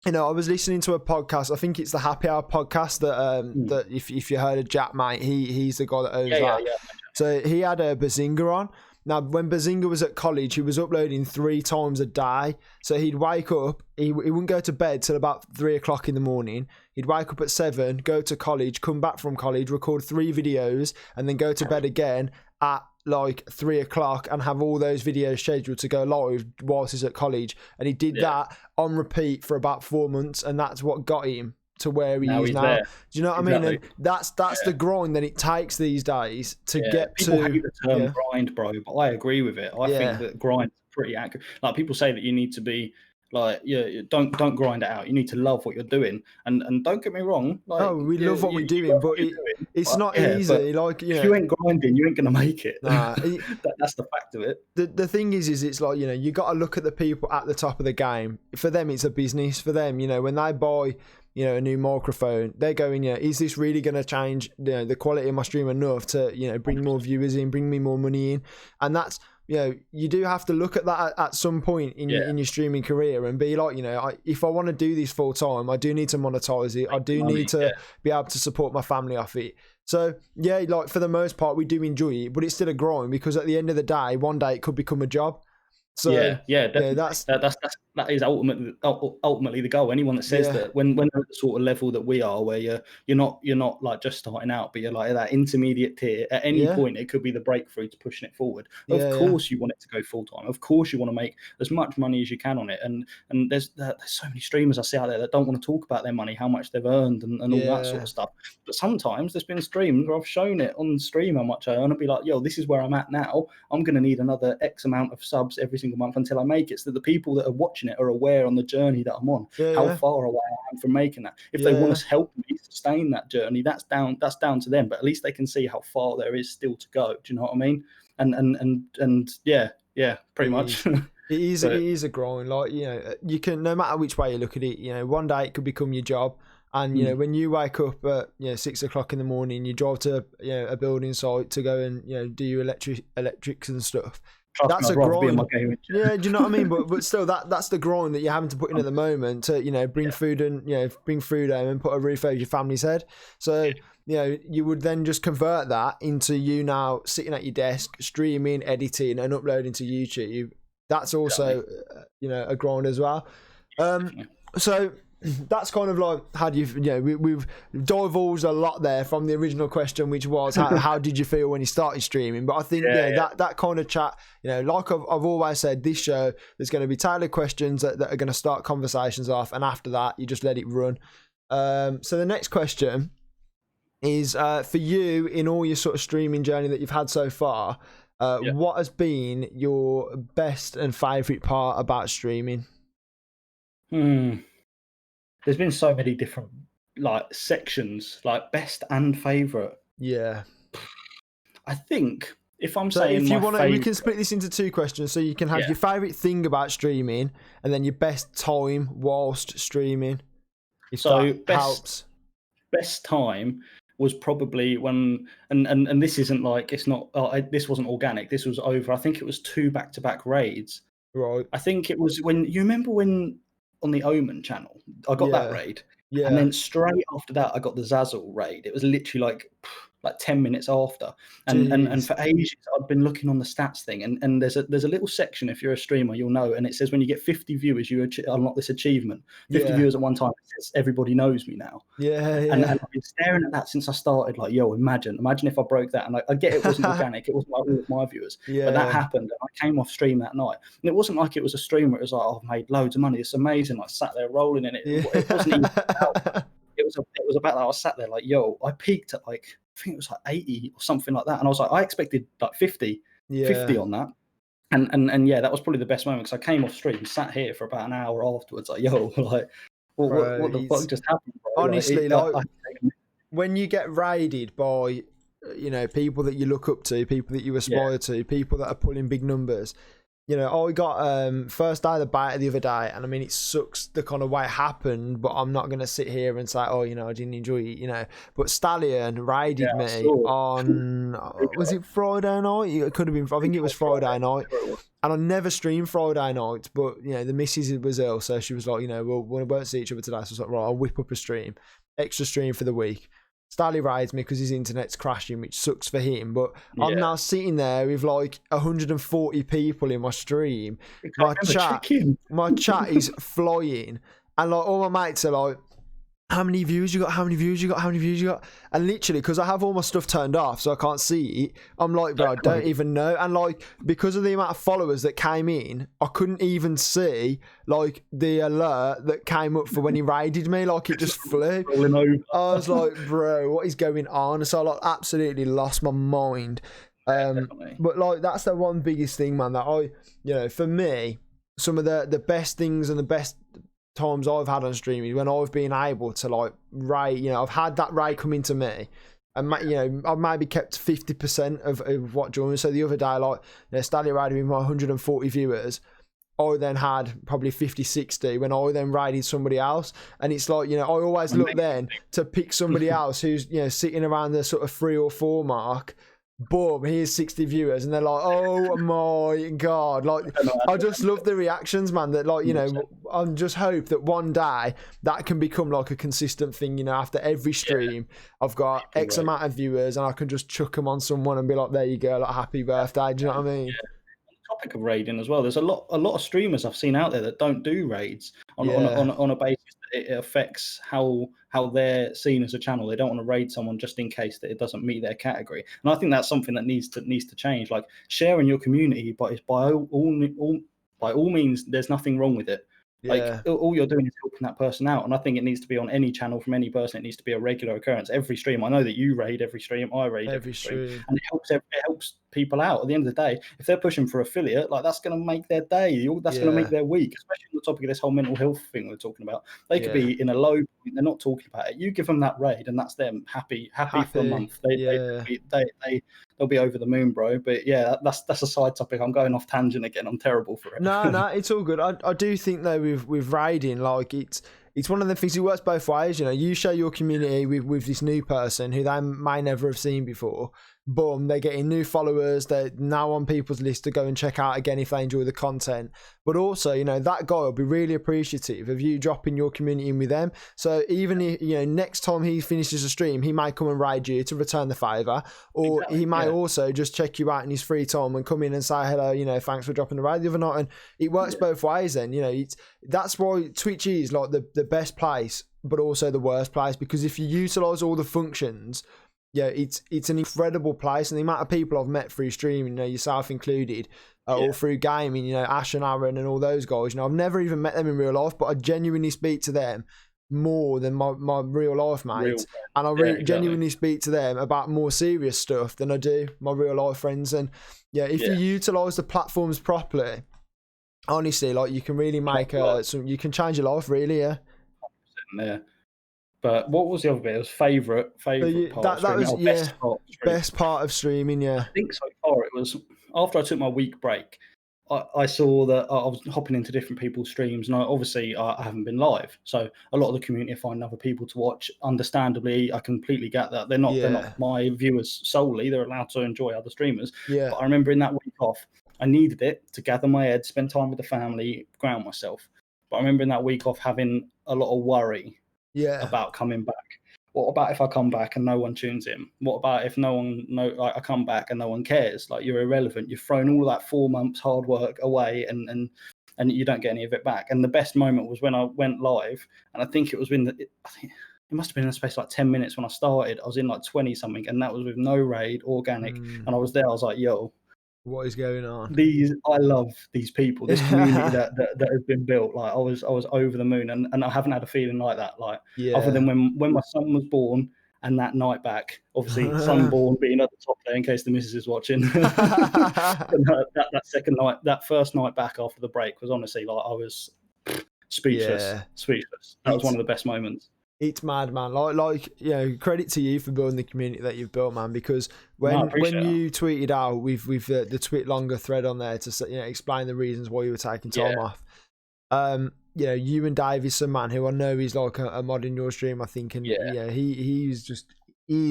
you know, I was listening to a podcast. I think it's the Happy Hour podcast that if you heard of Jack, mate, he's the guy that owns that. Yeah. So he had a Bazinga on. Now, when Bazinga was at college, he was uploading 3 times a day. So he'd wake up, he wouldn't go to bed till about 3 o'clock in the morning. He'd wake up at 7, go to college, come back from college, record 3 videos, and then go to bed again at like 3 o'clock and have all those videos scheduled to go live whilst he's at college. And he did that on repeat for about 4 months, and that's what got him to where he is now. Do you know what I mean? And that's the grind that it takes these days to get people to. Hate the term grind, bro, but I agree with it. I think that grind is pretty accurate. Like, people say that you need to be like, don't grind it out. You need to love what you're doing, and don't get me wrong. Like, we love what we're doing, but it's not easy. Like, if you ain't grinding, you ain't gonna make it. Nah, that's the fact of it. The thing is it's like, you know, you got to look at the people at the top of the game. For them, it's a business. For them, you know, when they buy, you know, a new microphone, they're going, yeah, is this really going to change, you know, the quality of my stream enough to, you know, bring more viewers in, bring me more money in? And that's, you know, you do have to look at that at some point in your streaming career and be like, you know, if I want to do this full time, I do need to monetize it. I do need to be able to support my family off it. So yeah, like, for the most part, we do enjoy it, but it's still a grind, because at the end of the day, one day it could become a job. So that is ultimately the goal. Anyone that says that, when they're at the sort of level that we are, where you're not like just starting out, but you're like at that intermediate tier, at any point it could be the breakthrough to pushing it forward. Of course you want it to go full time. Of course you want to make as much money as you can on it. And there's so many streamers I see out there that don't want to talk about their money, how much they've earned, and all that sort of stuff. But sometimes there's been streams where I've shown it on stream how much I earn, and be like, yo, this is where I'm at now. I'm going to need another X amount of subs every single month until I make it, so that the people that are watching it are aware on the journey that I'm on, how far away I am from making that. If they want to help me sustain that journey, that's down to them, but at least they can see how far there is still to go. Do you know what I mean? And pretty much. It is a grind. Like, you know, you can, no matter which way you look at it, you know, one day it could become your job. And, you know, when you wake up at, you know, 6 o'clock in the morning, you drive to, you know, a building site to go and, you know, do your electrics and stuff. That's a grind. Yeah, do you know what I mean? But still, that's the grind that you're having to put in at the moment to, you know, bring food and, you know, bring food home and put a roof over your family's head. So, you know, you would then just convert that into you now sitting at your desk, streaming, editing, and uploading to YouTube. That's also, you know, a grind as well. So that's kind of like, how do you know, we've divulged a lot there from the original question, which was how did you feel when you started streaming? But I think that kind of chat, you know, like I've always said, this show, there's going to be tailored questions that are going to start conversations off, and after that you just let it run. So the next question is, for you, in all your sort of streaming journey that you've had so far, what has been your best and favourite part about streaming? There's been so many different like sections, like best and favourite. Yeah. I think if I'm saying, if you want to, we can split this into 2 questions. So you can have your favourite thing about streaming, and then your best time whilst streaming. If so that helps. Best time was probably when, and this isn't like, it's not, this wasn't organic. This was over, I think it was 2 back-to-back raids. Right. I think it was when, you remember when on the Omen channel, I got that raid. Yeah. And then straight after that, I got the Zazzle raid. It was literally like 10 minutes after. And for ages, I've been looking on the stats thing. And there's a little section, if you're a streamer, you'll know. And it says when you get 50 viewers, you unlock this achievement. 50 viewers at one time. It says, everybody knows me now. Yeah. And I've been staring at that since I started. Like, yo, imagine if I broke that. And I get it wasn't organic. It wasn't like all of my viewers. Yeah. But that happened. And I came off stream that night. And it wasn't like it was a stream where it was like, oh, I've made loads of money. It's amazing. I sat there rolling in it. Yeah. It wasn't even about, it was about that. I was sat there like, yo, I peaked at like, I think it was like 80 or something like that. And I was like, I expected like 50 on that. And yeah, that was probably the best moment, because I came off stream, sat here for about an hour afterwards, like, yo, like, what the fuck just happened, bro? Honestly, when you get raided by, people that you look up to, people that you aspire to, people that are pulling big numbers. I got first day of the beta the other day, and I mean, it sucks the kind of way it happened, but I'm not going to sit here and say, oh, I didn't enjoy it, But Stallion raided me on, was it Friday night? It could have been, I think it was Friday night. And I never stream Friday nights, but, the missus was ill, so she was like, we won't see each other today. So I was like, right, I'll whip up a stream, extra stream for the week. Stally raids me because his internet's crashing, which sucks for him. But I'm now sitting there with like 140 people in my stream. My chat is flying, and like all my mates are like, how many views you got? How many views you got? How many views you got? And literally, because I have all my stuff turned off, so I can't see it, I'm like, bro, I don't even know. And like, because of the amount of followers that came in, I couldn't even see like the alert that came up for when he raided me. Like, it just flew. I was like, bro, what is going on? So I like absolutely lost my mind. But like, that's the one biggest thing, man, that I, for me, some of the best things and the best times I've had on streaming when I've been able to like raid, I've had that raid come into me, and I've maybe kept 50% of what joined. So the other day, like, Stanley raided with my 140 viewers, I then had probably 50, 60 when I then raided somebody else. And it's like, I always look then to pick somebody else who's, sitting around the sort of 3 or 4 mark. Boom, here's 60 viewers, and they're like, oh my god, like, I just love the reactions, man, that like, I just hope that one day that can become like a consistent thing, after every stream I've got X amount of viewers, and I can just chuck them on someone and be like, there you go, like, happy birthday. Do you know what I mean? Topic of raiding as well, there's a lot of streamers I've seen out there that don't do raids on a basis that it affects how they're seen as a channel. They don't want to raid someone just in case that it doesn't meet their category, and I think that's something that needs to change. Like, sharing your community, but it's by all means, there's nothing wrong with it. Like, all you're doing is helping that person out, and I think it needs to be on any channel from any person. It needs to be a regular occurrence. Every stream, I know that you raid every stream, I raid every stream, and it helps people out. At the end of the day, if they're pushing for affiliate, like, that's going to make their day. That's going to make their week. Especially on the topic of this whole mental health thing we're talking about. They could be in a low point. They're not talking about it. You give them that raid, and that's them happy for a month. They'll be over the moon, bro. But yeah, that's a side topic. I'm going off tangent again. I'm terrible for it. No, it's all good. I do think though with raiding, like, it's one of the things. It works both ways. You share your community with this new person who they may never have seen before. Boom, they're getting new followers. They're now on people's list to go and check out again if they enjoy the content. But also, that guy will be really appreciative of you dropping your community in with them. So even if, next time he finishes a stream, he might come and raid you to return the favour, or he may also just check you out in his free time and come in and say hello. Thanks for dropping the raid the other night. And it works both ways. Then that's why Twitch is like the best place, but also the worst place, because if you utilise all the functions. Yeah, it's an incredible place, and the amount of people I've met through streaming, yourself included, all through gaming, Ash and Aaron and all those guys, I've never even met them in real life, but I genuinely speak to them more than my real life mates, and I genuinely speak to them about more serious stuff than I do my real life friends. And if you utilise the platforms properly, honestly, like, you can really make you can change your life, really. Yeah. But what was the other bit? It was favourite part of streaming. Best part of streaming, yeah. I think so far it was after I took my week break. I saw that I was hopping into different people's streams, and I haven't been live, so a lot of the community are finding other people to watch. Understandably, I completely get that. They're not my viewers solely; they're allowed to enjoy other streamers. Yeah. But I remember in that week off, I needed it to gather my head, spend time with the family, ground myself. But I remember in that week off having a lot of worry about coming back. What about if I come back and no one tunes in? What about if I come back and no one cares? Like, you're irrelevant. You've thrown all that 4 months hard work away, and you don't get any of it back. And the best moment was when I went live, and I think it was I think it must have been in a space like 10 minutes when I started. I was in like 20 something, and that was with no raid, organic. And I was there. I was like, yo, what is going on? I love these people, this community that has been built. Like, I was over the moon, and I haven't had a feeling like that. Like, other than when my son was born, and that night back, obviously son born being at the top there in case the missus is watching. that first night back after the break was honestly like, I was speechless. That was one of the best moments. It's mad, man. Like, credit to you for building the community that you've built, man. Because when you tweeted out with the tweet longer thread on there to explain the reasons why you were taking time off, you and Dave is some man who I know is like a mod in your stream, I think, and he's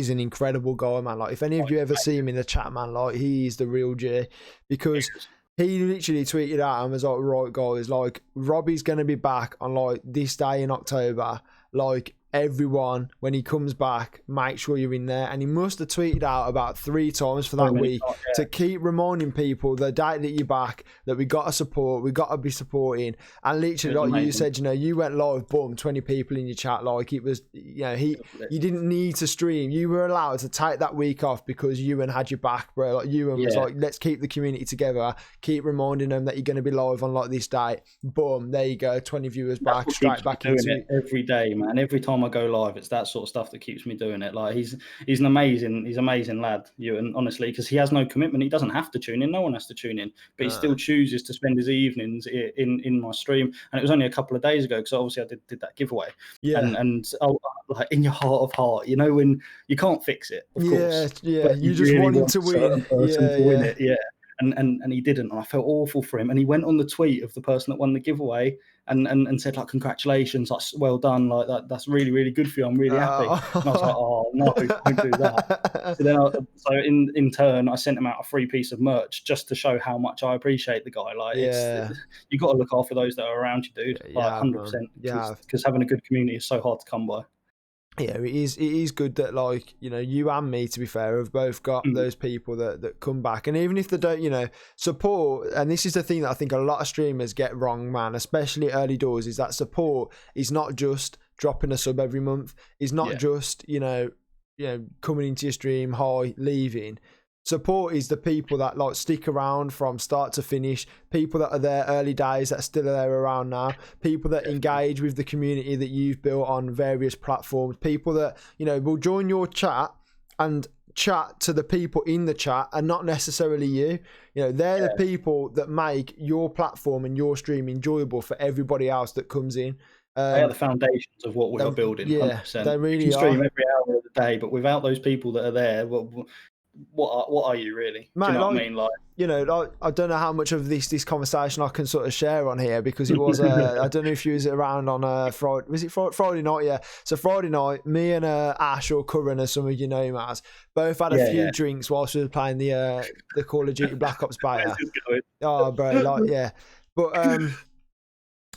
an incredible guy, man. Like, if any of you ever see him in the chat, man, like, he's the real G, because he literally tweeted out and was like, right, guys, like, Robbie's gonna be back on like this day in October, like, everyone, when he comes back, make sure you're in there. And he must have tweeted out about 3 times for that week to keep reminding people the date that you're back, that we got to support, we got to be supporting. And literally, like amazing. You said, you went live, boom, 20 people in your chat. Like, it was, you didn't need to stream. You were allowed to take that week off because Ewan had your back, bro. Like, Ewan was like, let's keep the community together, keep reminding them that you're going to be live on like this date. Boom, there you go, 20 viewers back, straight back into it. Every day, man. Every time I go live, it's that sort of stuff that keeps me doing it. Like, he's an amazing lad, Ewan, honestly, because he has no commitment. He doesn't have to tune in. No one has to tune in, but he still chooses to spend his evenings in my stream. And it was only a couple of days ago, because obviously I did that giveaway. And like, in your heart of heart, when you can't fix it, of course. Yeah, you just really want him to win. To win it. And he didn't, and I felt awful for him. And he went on the tweet of the person that won the giveaway and said, like, congratulations, like, well done, like, that's really, really good for you. I'm really happy. And I was like, oh no, don't do that. So then in turn, I sent him out a free piece of merch just to show how much I appreciate the guy. Like, you got to look after those that are around you, dude. Like, 100%. Because having a good community is so hard to come by. Yeah, it is good that, like, you and me, to be fair, have both got those people that come back. And even if they don't, support, and this is the thing that I think a lot of streamers get wrong, man, especially early doors, is that support is not just dropping a sub every month. It's not just, coming into your stream, hi, leaving. Support is the people that, like, stick around from start to finish, people that are there early days that are still there around now, people that engage with the community that you've built on various platforms, people that, will join your chat and chat to the people in the chat and not necessarily you. They're the people that make your platform and your stream enjoyable for everybody else that comes in. They are the foundations of what we're building. 100%. They really you can stream every hour of the day, but without those people that are there, what are you really? Mate, do you know what I mean? Like, I don't know how much of this conversation I can sort of share on here, because it was I don't know if you was around on Friday. Was it Friday night? Yeah. So Friday night, me and Ash, or Curran, as some of you know him as, both had a few drinks whilst we were playing the Call of Duty Black Ops beta. Oh, bro, like, yeah. But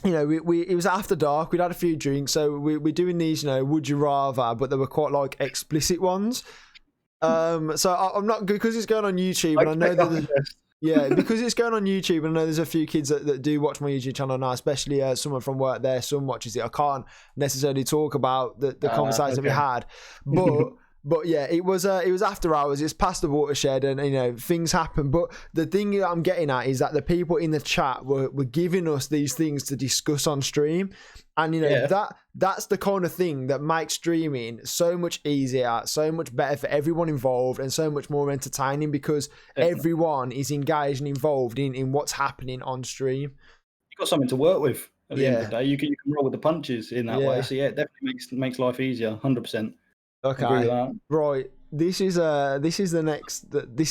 it was after dark. We'd had a few drinks, so we're doing these, would you rather, but they were quite like explicit ones. So I'm not, because it's going on YouTube, and I know that because it's going on YouTube, and I know there's a few kids that do watch my YouTube channel now, especially someone from work. Their son watches it. I can't necessarily talk about the conversation that we had, but yeah, it was after hours. It's past the watershed, and things happen. But the thing that I'm getting at is that the people in the chat were giving us these things to discuss on stream, and that's the kind of thing that makes streaming so much easier, so much better for everyone involved, and so much more entertaining, because everyone is engaged and involved in what's happening on stream. You've got something to work with at the end of the day. You can roll with the punches in that way. So it definitely makes life easier. 100%. Okay, right. this is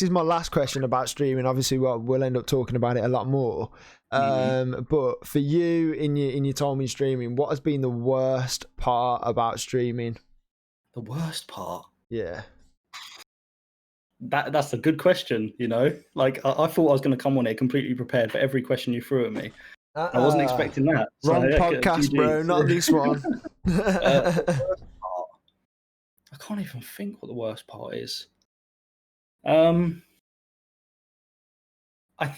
my last question about streaming. Obviously, we'll end up talking about it a lot more. But for you, in your time in streaming, what has been the worst part about streaming? The worst part? Yeah. That's a good question, you know? Like, I thought I was going to come on here completely prepared for every question you threw at me. I wasn't expecting that. Wrong podcast, bro, not this one. The worst part. I can't even think what the worst part is. I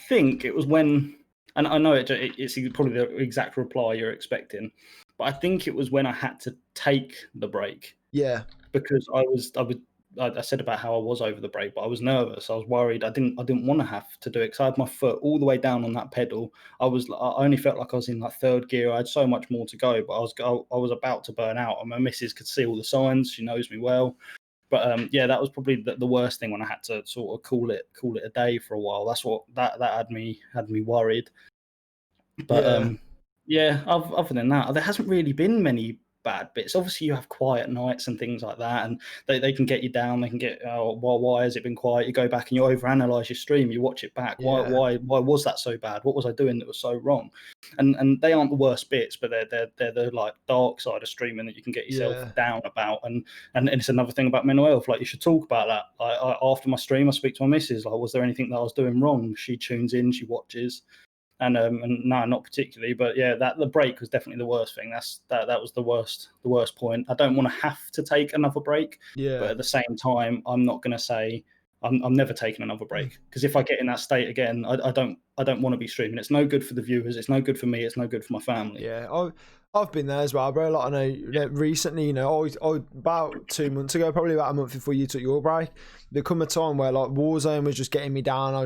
think it was when, and I know it's probably the exact reply you're expecting, but I think it was when I had to take the break. Yeah. Because I said about how I was over the break, but I was nervous. I was worried. I didn't want to have to do it because I had my foot all the way down on that pedal. I only felt like I was in like third gear. I had so much more to go, but I was about to burn out. And my missus could see all the signs. She knows me well. But yeah, that was probably the worst thing when I had to sort of call it a day for a while. That's what that had me worried. But yeah, other than that, there hasn't really been many bad bits. Obviously, you have quiet nights and things like that, and they can get you down. They can get, why has it been quiet? You go back and you overanalyze your stream. You watch it back. Why was that so bad? What was I doing that was so wrong? And they aren't the worst bits, but they're the like dark side of streaming that you can get yourself down about. And it's another thing about mental health. Like, you should talk about that. Like, after my stream, I speak to my missus. Like, was there anything that I was doing wrong? She tunes in, she watches. And no, not particularly, but yeah, the break was definitely the worst thing. That was the worst point. I don't want to have to take another break, but at the same time, I'm not going to say I'm never taking another break, because if I get in that state again, I don't want to be streaming. It's no good for the viewers. It's no good for me. It's no good for my family. Yeah, I've been there as well, bro. Like, I know recently, you know, I about 2 months ago, probably about a month before you took your break, there come a time where like Warzone was just getting me down. I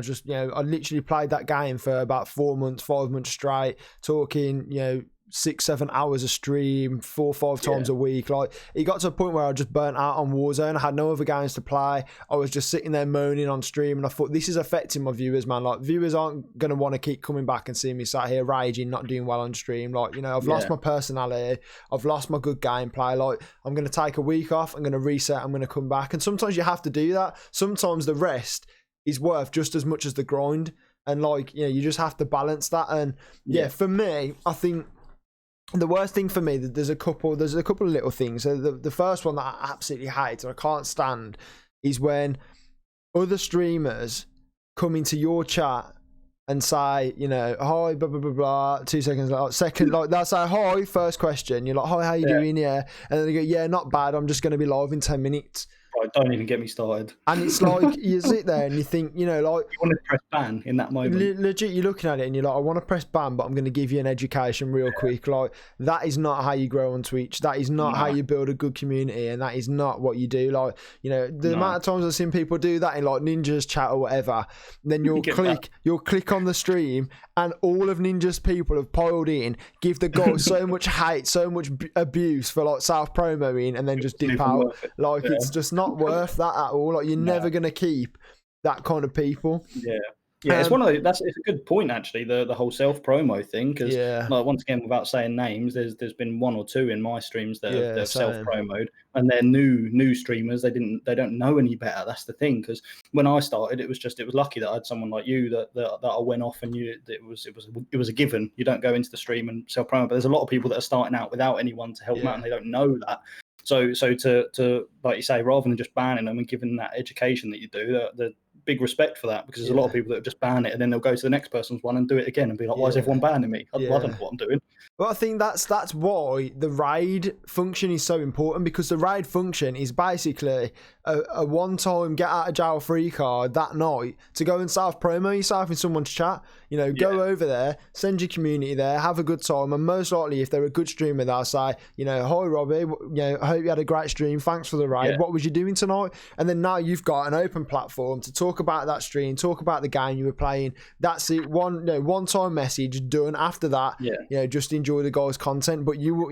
literally played that game for about 4 months, 5 months straight, talking, 6-7 hours a stream, 4 or 5 times a week. Like, it got to a point where I just burnt out on Warzone. I had no other games to play. I was just sitting there moaning on stream, and I thought, this is affecting my viewers, man. Like, viewers aren't going to want to keep coming back and seeing me sat here raging, not doing well on stream. Like, I've lost my personality. I've lost my good gameplay. Like, I'm going to take a week off. I'm going to reset. I'm going to come back. And sometimes you have to do that. Sometimes the rest is worth just as much as the grind. And like, you just have to balance that. And for me, I think the worst thing for me, there's a couple of little things. So the first one that I absolutely hate and I can't stand is when other streamers come into your chat and say, hi, blah, blah, blah, blah, 2 seconds, they'll say, hi, first question. You're like, hi, how you doing? Yeah. And then they go, yeah, not bad. I'm just going to be live in 10 minutes. Right, don't even get me started. And it's like, you sit there and you think, like, you want to press ban in that moment. Legit, you're looking at it and you're like, I want to press ban, but I'm going to give you an education real quick. Like, that is not how you grow on Twitch. That is not how you build a good community, and that is not what you do. Like, the amount of times I've seen people do that in like Ninja's chat or whatever, then you'll click on the stream and all of Ninja's people have piled in, give the guy so much hate, so much abuse for like self-promoing, and then just dip out. Like, it's just not worth that at all. Like, you're never going to keep that kind of people. It's one of those. It's a good point, actually, the whole self promo thing, because like, once again, without saying names, there's been 1 or 2 in my streams that have self promoed, and they're new streamers. They don't know any better. That's the thing, because when I started, it was lucky that I had someone like you that I went off and it was a given. You don't go into the stream and self promo, but there's a lot of people that are starting out without anyone to help them out, and they don't know that. So to like you say, rather than just banning them and giving that education that you do, the big respect for that, because there's a lot of people that just ban it and then they'll go to the next person's one and do it again and be like, why is everyone banning me? I don't know what I'm doing. Well, I think that's why the raid function is so important, because the raid function is basically a one-time get out of jail free card that night to go and self-promo yourself in someone's chat. Go over there, send your community there, have a good time, and most likely if they're a good streamer, they'll say, hi Robbie, I hope you had a great stream, thanks for the raid, what was you doing tonight? And then now you've got an open platform to talk about that stream, talk about the game you were playing. That's it, one-time message done. After that, just enjoy the guy's content. But you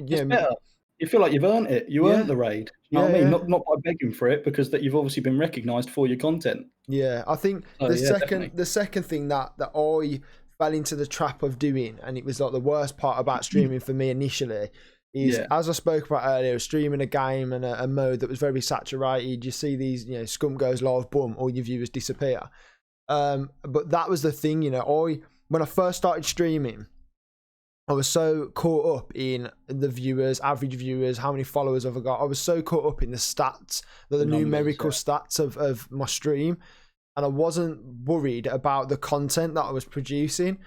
feel like you've earned it. You earned the raid. You know what I mean? Not by begging for it, because that you've obviously been recognised for your content. Yeah, I think the second thing that I fell into the trap of doing, and it was like the worst part about streaming for me initially, is, as I spoke about earlier, streaming a game and a mode that was very saturated. You see these, scum goes live, boom, all your viewers disappear. But that was the thing, when I first started streaming, I was so caught up in the viewers, average viewers, how many followers have I got. I was so caught up in the stats, the numerical stats of my stream, and I wasn't worried about the content that I was producing.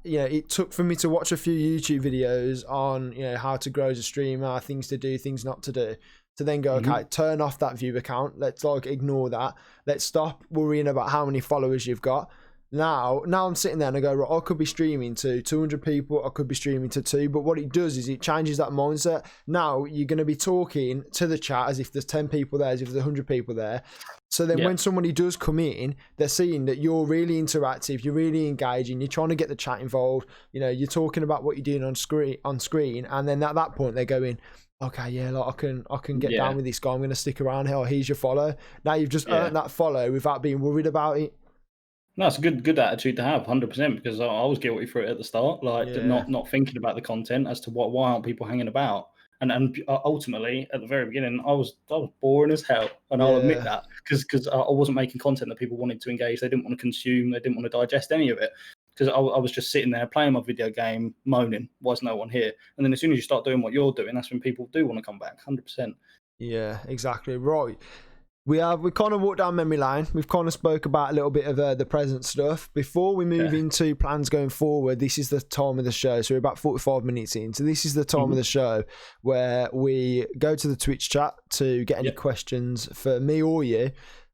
It took for me to watch a few YouTube videos on, how to grow as a streamer, things to do, things not to do, to then go, okay, turn off that view account. Let's ignore that. Let's stop worrying about how many followers you've got. Now I'm sitting there and I go, right, I could be streaming to 200 people, I could be streaming to 2, but what it does is it changes that mindset. Now you're going to be talking to the chat as if there's 10 people there, as if there's 100 people there. So then when somebody does come in, they're seeing that you're really interactive, you're really engaging, you're trying to get the chat involved, you're talking about what you're doing on screen, and then at that point they're going, okay, yeah, I can get down with this guy, I'm going to stick around here, here's your follow. Now you've just earned that follow without being worried about it. No, it's a good attitude to have, 100%, because I was guilty for it at the start, not thinking about the content as to why aren't people hanging about. And ultimately, at the very beginning, I was boring as hell, and I'll admit that, because I wasn't making content that people wanted to engage. They didn't want to consume. They didn't want to digest any of it, because I was just sitting there playing my video game, moaning, why is no one here? And then as soon as you start doing what you're doing, that's when people do want to come back, 100%. Yeah, exactly. Right. We kind of walked down memory lane. We've kind of spoke about a little bit of the present stuff. Before we move into plans going forward, this is the time of the show. So we're about 45 minutes in. So this is the time of the show where we go to the Twitch chat to get any questions for me or you.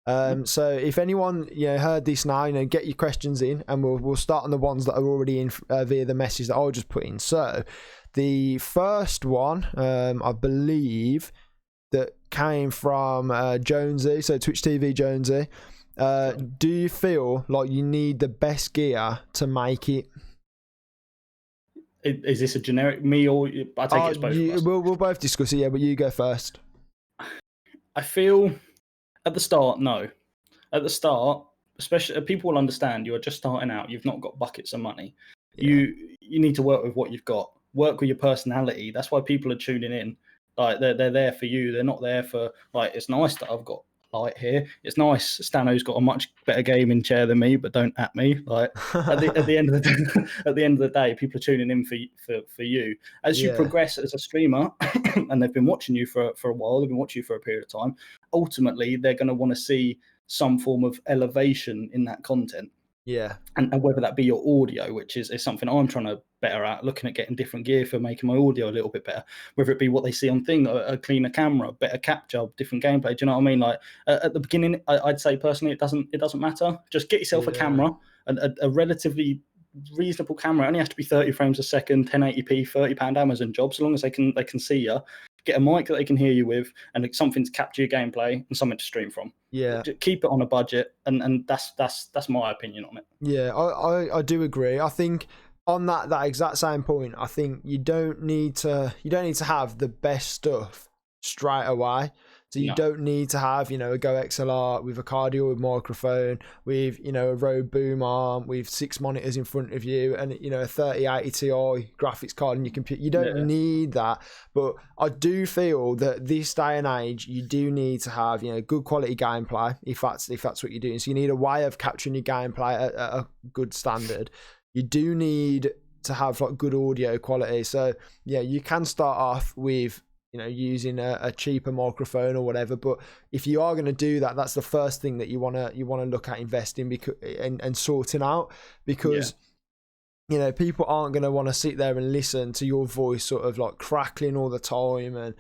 So if anyone heard this now, get your questions in, and we'll start on the ones that are already in via the message that I'll just put in. So the first one, I believe, that came from Jonesy, so Twitch TV Jonesy. Do you feel like you need the best gear to make it? Is this a generic me or I take it's both of us? We'll both discuss it, but you go first. I feel at the start, no. At the start, especially people will understand you are just starting out. You've not got buckets of money. Yeah. You need to work with what you've got. Work with your personality. That's why people are tuning in. Like they're there for you. They're not there for it's nice that I've got light here. It's nice Stanno's got a much better gaming chair than me, but don't at me. Like at the end of the day, people are tuning in for you. As you progress as a streamer, and they've been watching you for a while. They've been watching you for a period of time. Ultimately, they're going to want to see some form of elevation in that content. Yeah. And whether that be your audio, which is something I'm trying to better at, looking at getting different gear for making my audio a little bit better, whether it be what they see on thing, a cleaner camera, better capture, different gameplay. Do you know what I mean? Like at the beginning, I'd say personally, it doesn't matter. Just get yourself a camera, a relatively reasonable camera. It only has to be 30 frames a second, 1080p, £30 Amazon job, so long as they can see you. Get a mic that they can hear you with, and something to capture your gameplay and something to stream from. Yeah, just keep it on a budget, and that's my opinion on it. Yeah, I do agree. I think on that exact same point, I think you don't need to have the best stuff straight away. So you don't need to have, a Go XLR with a cardio with microphone, with, a Rode boom arm, with 6 monitors in front of you, and, a 3080 Ti graphics card in your computer. You don't need that. But I do feel that this day and age, you do need to have, good quality gameplay, if that's what you're doing. So you need a way of capturing your gameplay at a good standard. You do need to have good audio quality. So yeah, you can start off with using a cheaper microphone or whatever, but if you are going to do that, that's the first thing that you want to look at investing and sorting out, because people aren't going to want to sit there and listen to your voice sort of crackling all the time, and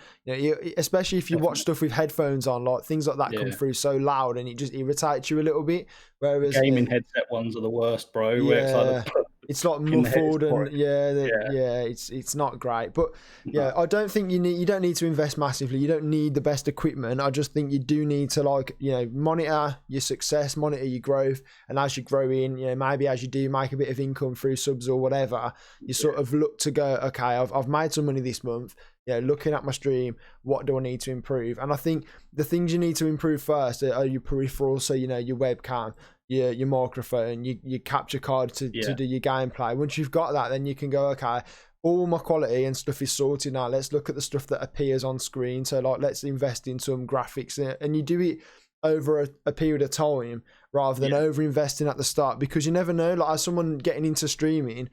especially if you watch stuff with headphones on, things like that come through so loud and it just irritates you a little bit. Whereas gaming headset ones are the worst, bro. Where it's muffled and it's not great. But I don't think you don't need to invest massively. You don't need the best equipment. I just think you do need to monitor your success, monitor your growth, and as you grow in, maybe as you do make a bit of income through subs or whatever, you sort of look to go, okay, I've made some money this month. Looking at my stream, what do I need to improve? And I think the things you need to improve first are your peripherals, so your webcam, your microphone, your capture card to do your gameplay. Once you've got that, then you can go, okay, all my quality and stuff is sorted now. Let's look at the stuff that appears on screen. So like, let's invest in some graphics, and you do it over a period of time rather than over investing at the start, because you never know. Like, as someone getting into streaming,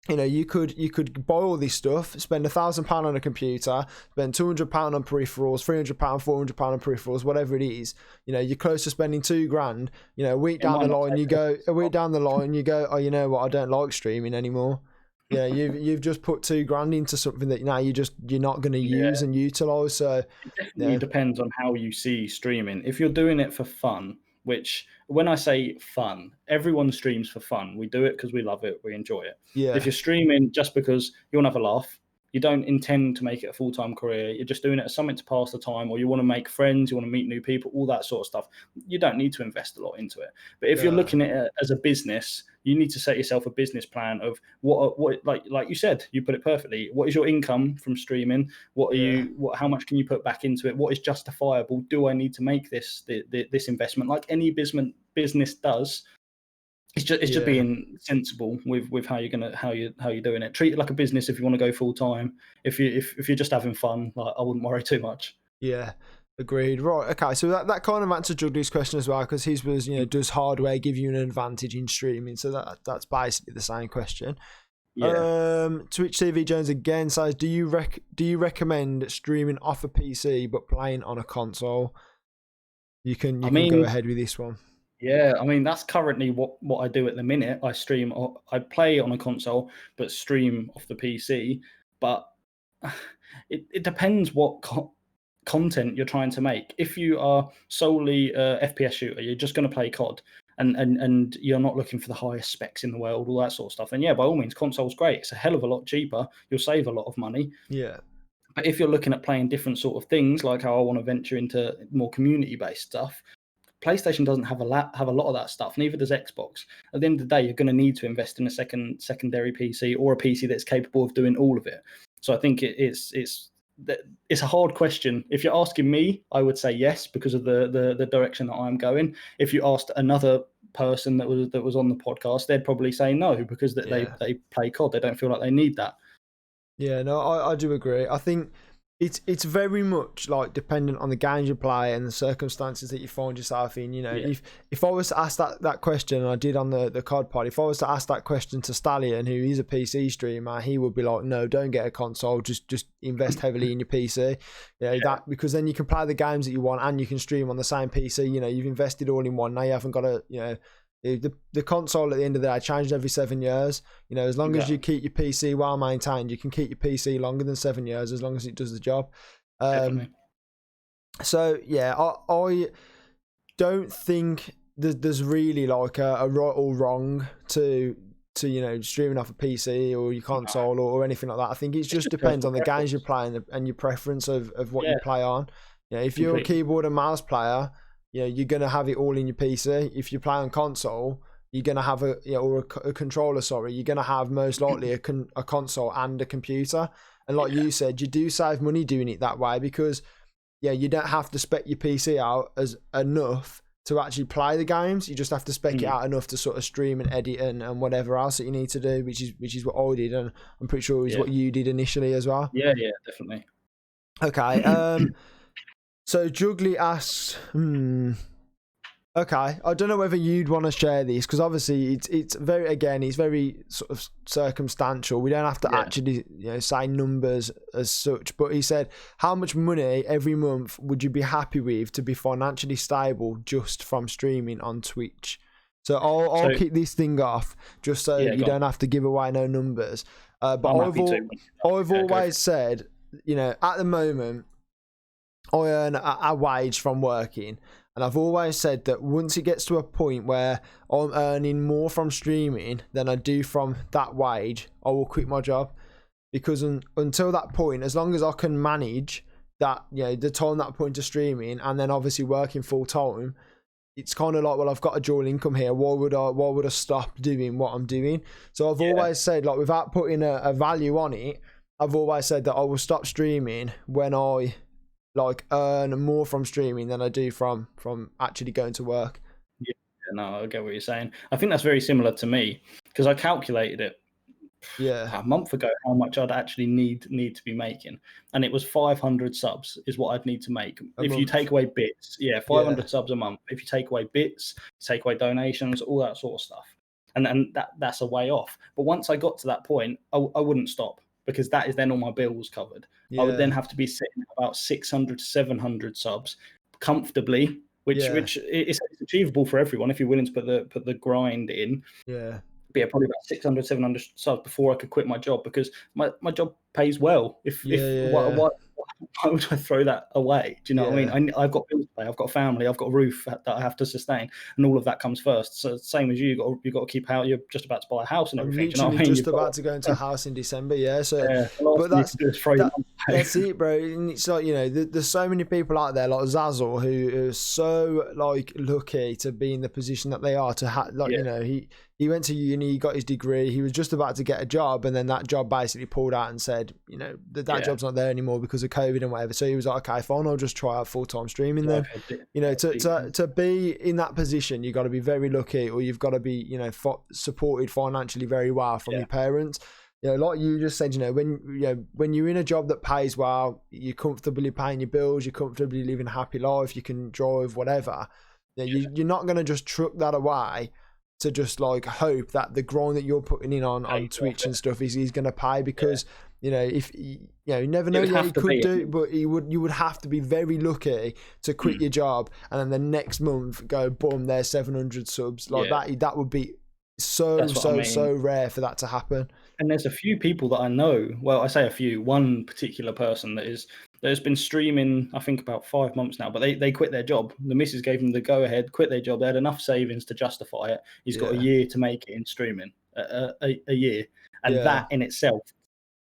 you know, you could buy all this stuff, spend £1,000 on a computer, spend £200 on peripherals, £300, £400 on peripherals, whatever it is. You know, you're close to spending £2,000. You know, a week down the line, you go, oh, you know what? I don't like streaming anymore. You know, you've just put £2,000 into something that now you're not going to use and utilize. So it definitely depends on how you see streaming. If you're doing it for fun, which when I say fun, everyone streams for fun. We do it because we love it, we enjoy it. Yeah. If you're streaming just because you want to have a laugh, you don't intend to make it a full-time career, you're just doing it as something to pass the time, or you want to make friends, you want to meet new people, all that sort of stuff, you don't need to invest a lot into it. But if you're looking at it as a business, you need to set yourself a business plan of what like you said, you put it perfectly. What is your income from streaming? How much can you put back into it? What is justifiable? Do I need to make this investment? Like any business does. It's just being sensible with how you're doing it. Treat it like a business if you want to go full time. If you're just having fun, like, I wouldn't worry too much. Yeah, agreed. Right. Okay. So that kind of answered Juggley's question as well, because his was, you know, does hardware give you an advantage in streaming? So that's basically the same question. Yeah. Twitch TV Jones again says, do you recommend streaming off a PC but playing on a console? You can go ahead with this one. Yeah, I mean, that's currently what I do at the minute. I play on a console, but stream off the PC. But it depends what content you're trying to make. If you are solely a FPS shooter, you're just going to play COD, and you're not looking for the highest specs in the world, all that sort of stuff, then yeah, by all means, console's great. It's a hell of a lot cheaper. You'll save a lot of money. Yeah. But if you're looking at playing different sort of things, like how I want to venture into more community-based stuff, PlayStation doesn't have a lot of that stuff. Neither does Xbox. At the end of the day, you're going to need to invest in a secondary PC, or a PC that's capable of doing all of it. So I think it's a hard question. If you're asking me, I would say yes, because of the direction that I'm going. If you asked another person that was on the podcast, they'd probably say no, because they play COD. They don't feel like they need that. Yeah, no, I do agree. I think it's very much like dependent on the games you play and the circumstances that you find yourself in. You know, if I was to ask that question, and I did on the COD pod, if I was to ask that question to Stallion, who is a PC streamer, he would be like, no, don't get a console, just invest heavily in your PC. That, because then you can play the games that you want and you can stream on the same PC. You know, you've invested all in one. Now you haven't got to, you know, the console at the end of the day changed every 7 years. You know, as long as you keep your PC well maintained, you can keep your PC longer than 7 years, as long as it does the job. So yeah, I don't think there's really like a right or wrong to you know, streaming off a PC or your console or anything like that. I think it just depends on the games you're playing and your preference of what you play on. You know, if you're a keyboard and mouse player, you know, you're going to have it all in your PC. If you play on console, you're going to have a controller, you're going to have most likely a console and a computer. And like you said, you do save money doing it that way, because you don't have to spec your PC out as enough to actually play the games. You just have to spec it out enough to sort of stream and edit and whatever else that you need to do, which is what I did, and I'm pretty sure it was what you did initially as well. Yeah, definitely. Okay. So Juggly asks, okay, I don't know whether you'd want to share this, because obviously it's very sort of circumstantial. We don't have to actually, you know, say numbers as such. But he said, how much money every month would you be happy with to be financially stable just from streaming on Twitch? So I'll kick this thing off just so you don't have to give away no numbers. But I've always said, you know, at the moment, I earn a wage from working, and I've always said that once it gets to a point where I'm earning more from streaming than I do from that wage, I will quit my job. Because until that point, as long as I can manage that, you know, the time that point of streaming and then obviously working full time, it's kind of like, well, I've got a dual income here. Why would I stop doing what I'm doing? So I've always said, like, without putting a value on it, I've always said that I will stop streaming when I like earn more from streaming than I do from actually going to work. Yeah, no, I get what you're saying. I think that's very similar to me, because I calculated it. Yeah. a month ago how much I'd actually need to be making, and it was 500 subs is what I'd need to make. If you take away bits, 500 subs a month. If you take away bits, take away donations, all that sort of stuff, and that's a way off. But once I got to that point, I wouldn't stop, because that is then all my bills covered. I would then have to be sitting at about 600 to 700 subs comfortably, which is achievable for everyone if you're willing to put the grind in. Yeah. But yeah, probably about 600, 700 subs before I could quit my job, because my job pays well. Why would I throw that away? Do you know what I mean? I've got bills to pay, I've got a family, I've got a roof that I have to sustain, and all of that comes first. So same as you got to keep out. You're just about to buy a house and everything. I'm literally just about to go into a house in December. Yeah, so but that's it, bro. And it's like, there's so many people out there like Zazzle who are so like lucky to be in the position that they are to have. Like he went to uni, he got his degree, he was just about to get a job, and then that job basically pulled out and said, that job's not there anymore because of COVID and whatever. So he was like, okay, fine, I'll just try out full-time streaming then. To be in that position, you've got to be very lucky, or you've got to be, supported financially very well from your parents. Like you just said, when you're in a job that pays well, you're comfortably paying your bills, you're comfortably living a happy life, you can drive, whatever. You're not going to just truck that away to just like hope that the grind that you're putting in on Twitch and stuff is going to pay, because if you never know what he could do, but you would have to be very lucky to quit your job and then the next month go boom, there's 700 subs like that would be so rare for that to happen. And there's a few people that I know, well, I say a few, one particular person that has been streaming, I think about 5 months now, but they quit their job. The missus gave them the go ahead, quit their job. They had enough savings to justify it. He's got a year to make it in streaming, a year. And that in itself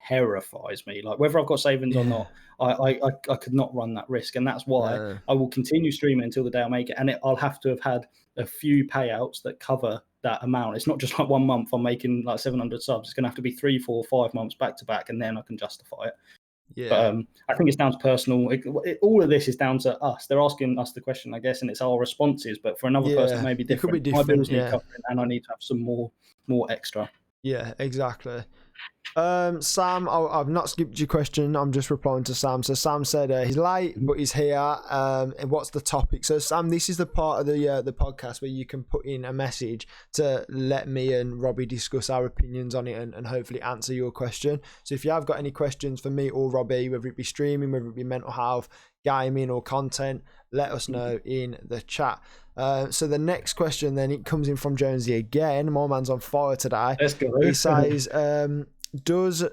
terrifies me. Like, whether I've got savings or not, I could not run that risk. And that's why I will continue streaming until the day I make it. And I'll have to have had a few payouts that cover that amount. It's not just like 1 month I'm making like 700 subs. It's going to have to be 3, 4, 5 months back to back, and then I can justify it. But I think it's down to personal. All of this is down to us. They're asking us the question, I guess, and it's our responses. But for another person, maybe different. It could be different. My bills need covering, and I need to have some more extra. Yeah, exactly. Sam, I've not skipped your question. I'm just replying to Sam. So Sam said he's late, but he's here. And what's the topic? So Sam, this is the part of the podcast where you can put in a message to let me and Robbie discuss our opinions on it and hopefully answer your question. So if you have got any questions for me or Robbie, whether it be streaming, whether it be mental health, gaming or content, let us know in the chat. So the next question then, it comes in from Jonesy again. My man's on fire today. Let's go. He says, does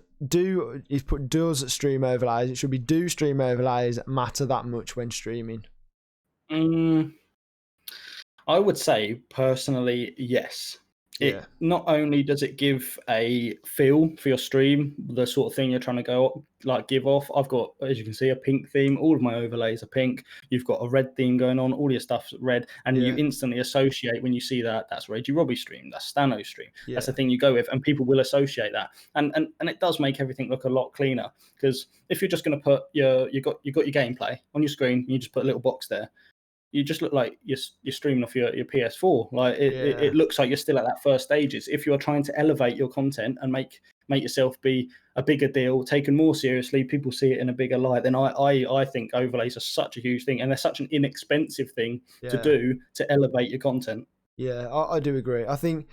stream overlays, it should be, do stream overlays matter that much when streaming? I would say personally, yes. It not only does it give a feel for your stream, the sort of thing you're trying to give off. I've got, as you can see, a pink theme. All of my overlays are pink. You've got a red theme going on. All your stuff's red, and you instantly associate when you see that. That's RageyRobbie stream. That's Stanno stream. That's the thing you go with, and people will associate that. And it does make everything look a lot cleaner, because if you're just going to put you got your gameplay on your screen, and you just put a little box there, you just look like you're streaming off your PS4. Like it looks like you're still at that first stages. If you are trying to elevate your content and make yourself be a bigger deal, taken more seriously, people see it in a bigger light, then I think overlays are such a huge thing, and they're such an inexpensive thing to do to elevate your content. Yeah, I do agree. I think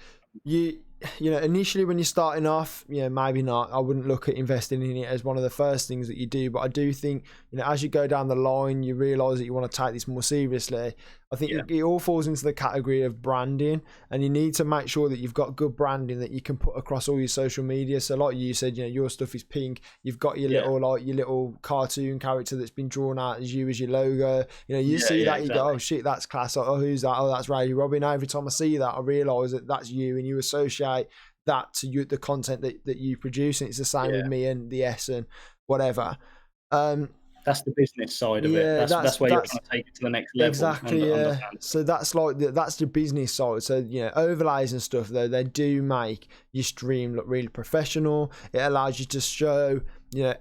initially when you're starting off, maybe not. I wouldn't look at investing in it as one of the first things that you do. But I do think, as you go down the line, you realise that you want to take this more seriously. I think it all falls into the category of branding, and you need to make sure that you've got good branding that you can put across all your social media. So like you said, your stuff is pink. You've got your little cartoon character that's been drawn out as you as your logo. You see that, you go, oh shit, that's class. Oh, who's that? Oh, that's RageyRobbie. Now every time I see that, I realise that that's you, and you associate that to the content that you produce. And it's the same with me and the S and whatever. That's the business side of it. That's where you're trying to take it to the next level. Exactly, So that's the business side. So, overlays and stuff, though, they do make your stream look really professional. It allows you to show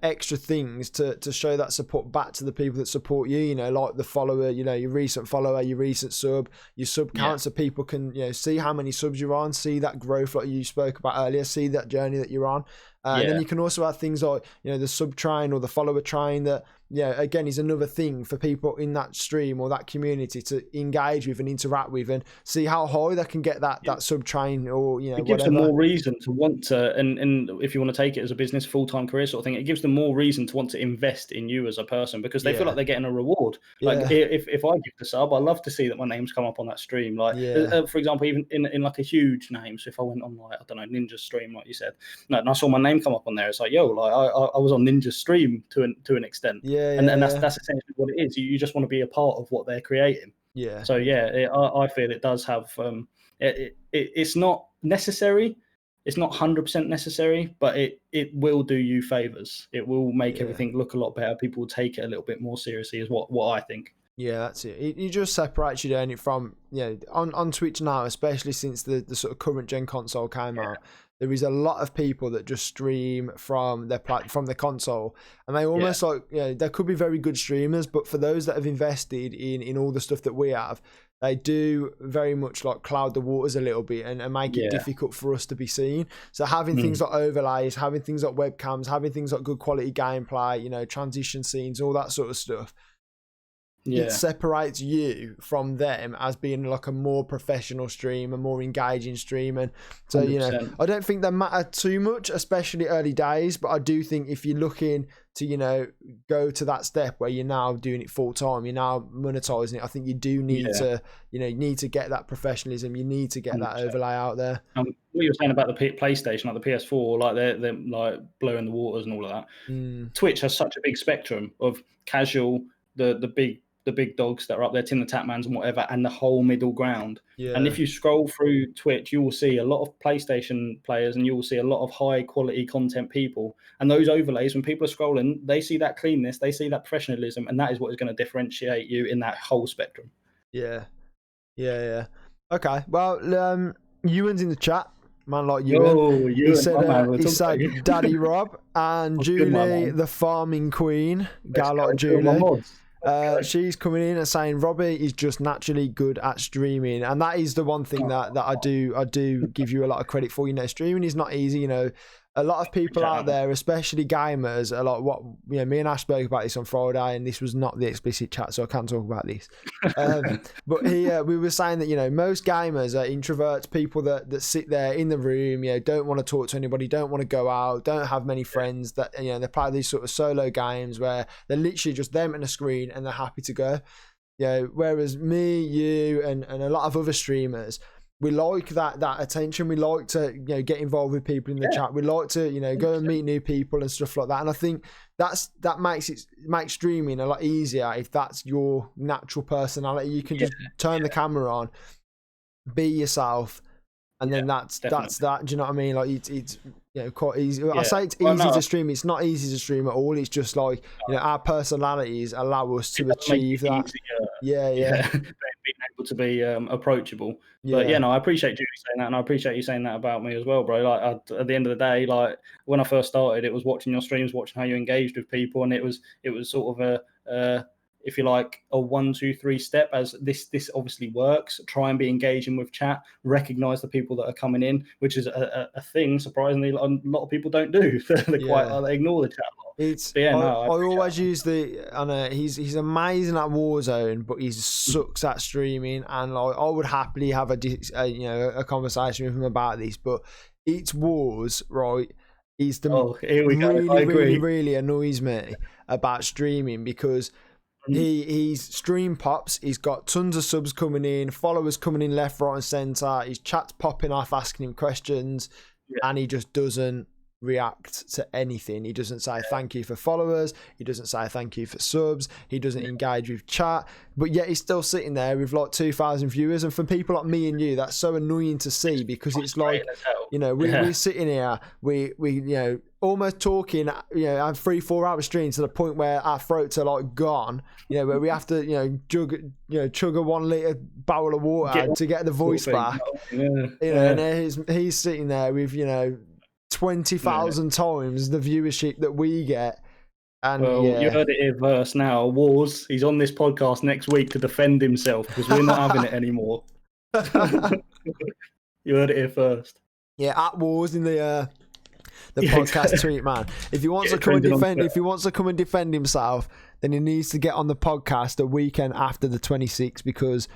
extra things to show that support back to the people that support you, like the follower, your recent follower, your recent sub, your sub count, so people can, see how many subs you're on, see that growth like you spoke about earlier, see that journey that you're on. And then you can also add things like, the sub train or the follower train that, again, is another thing for people in that stream or that community to engage with and interact with and see how high they can get that sub train or, it gives them more reason to want to, and if you want to take it as a business full-time career sort of thing, it gives them more reason to want to invest in you as a person because they feel like they're getting a reward. Like if I give the sub, I love to see that my name's come up on that stream. Like for example, even in like a huge name. So if I went on like, I don't know, Ninja's stream, like you said, and I saw my name come up on there, it's like, yo, like I was on Ninja's stream to an extent. And that's essentially what it is. You just want to be a part of what they're creating. Yeah. So I feel it does have. It's not necessary. It's not 100% necessary, but it will do you favors. It will make everything look a lot better. People will take it a little bit more seriously, is what I think. Yeah, that's it. It just separates you doing it from, on Twitch now, especially since the sort of current gen console came out. There is a lot of people that just stream from their console, and they almost they could be very good streamers, but for those that have invested in all the stuff that we have, they do very much like cloud the waters a little bit and make it difficult for us to be seen. So having things like overlays, having things like webcams, having things like good quality gameplay, transition scenes, all that sort of stuff. It separates you from them as being like a more professional stream, a more engaging stream. And so, 100%. I don't think they matter too much, especially early days, but I do think if you're looking to, go to that step where you're now doing it full time, you're now monetizing it, I think you do need to, you need to get that professionalism. You need to get 100%. That overlay out there. What you were saying about the PlayStation, like the PS4, like they're like blowing the waters and all of that. Twitch has such a big spectrum of casual, the big dogs that are up there, Tim the Tatmans and whatever, and the whole middle ground. And if you scroll through Twitch, you will see a lot of PlayStation players and you will see a lot of high quality content people. And those overlays, when people are scrolling, they see that cleanness, they see that professionalism, and that is what is going to differentiate you in that whole spectrum. Yeah. Okay. Well, Ewan's in the chat. Man like Ewan. Ewan. He said Daddy Rob and Julie, the farming queen. Gal like Julie. She's coming in and saying Robbie is just naturally good at streaming, and that is the one thing that I do give you a lot of credit for. Streaming is not easy. A lot of people out there, especially gamers, are like what me and Ash spoke about this on Friday, and this was not the explicit chat, so I can't talk about this. But we were saying that most gamers are introverts, people that sit there in the room, don't want to talk to anybody, don't want to go out, don't have many friends. That they play these sort of solo games where they're literally just them and a screen, and they're happy to go. Whereas me, you, and a lot of other streamers, we like that attention. We like to get involved with people in the chat. We like to go and meet new people and stuff like that. And I think that makes streaming a lot easier if that's your natural personality. You can just turn the camera on, be yourself, and then that's that. Do you know what I mean? Like it's quite easy. I say it's easy to stream. It's not easy to stream at all. It's just like our personalities allow us to achieve that. Being able to be approachable. But I appreciate you saying that, and I appreciate you saying that about me as well, bro. Like at the end of the day, like when I first started, it was watching your streams, watching how you engaged with people, and it was sort of a if you like, a 1, 2, 3 step, as this obviously works. Try and be engaging with chat, recognize the people that are coming in, which is a thing, surprisingly, a lot of people don't do. They ignore the chat a lot. I always use he's amazing at Warzone, but he sucks at streaming, and like I would happily have a conversation with him about this, but it's Wars, right? He's really annoys me about streaming because he's stream pops, he's got tons of subs coming in, followers coming in left, right and centre, his chat's popping off asking him questions, and he just doesn't react to anything. He doesn't say thank you for followers, he doesn't say thank you for subs, he doesn't engage with chat, but yet he's still sitting there with like 2,000 viewers. And for people like me and you, that's so annoying to see, because it's like we're sitting here, we almost talking, have 3-4 hour streams to the point where our throats are like gone, where we have to chug a 1 litre barrel of water to get the voice back. And he's sitting there with 20,000 times the viewership that we get. And you heard it here first now. Wars, he's on this podcast next week to defend himself because we're not having it anymore. You heard it here first. Yeah, at Wars in the podcast tweet, man. If he wants to come and defend himself, then he needs to get on the podcast the weekend after the 26th because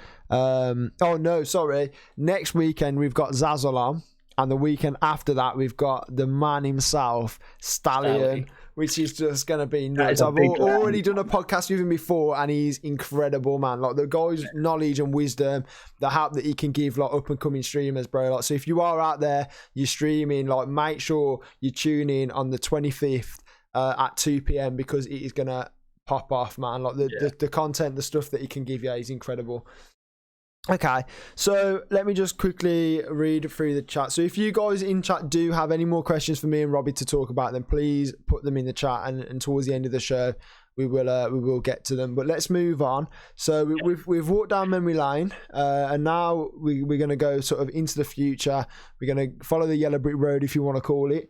next weekend we've got Zazzle on, and the weekend after that we've got the man himself, Stallion, which is just going to be nuts. I've already done a podcast with him before, and he's incredible, man. Like, the guy's knowledge and wisdom, the help that he can give, like, up-and-coming streamers, bro. Like, so if you are out there, you're streaming, like, make sure you tune in on the 25th at 2 p.m. because it is going to pop off, man. Like, the content, the stuff that he can give you is incredible. Okay, so let me just quickly read through the chat. So if you guys in chat do have any more questions for me and Robbie to talk about, then please put them in the chat, and towards the end of the show we will get to them. But let's move on. So we've walked down memory lane, and now we're going to go sort of into the future. We're going to follow the yellow brick road, if you want to call it.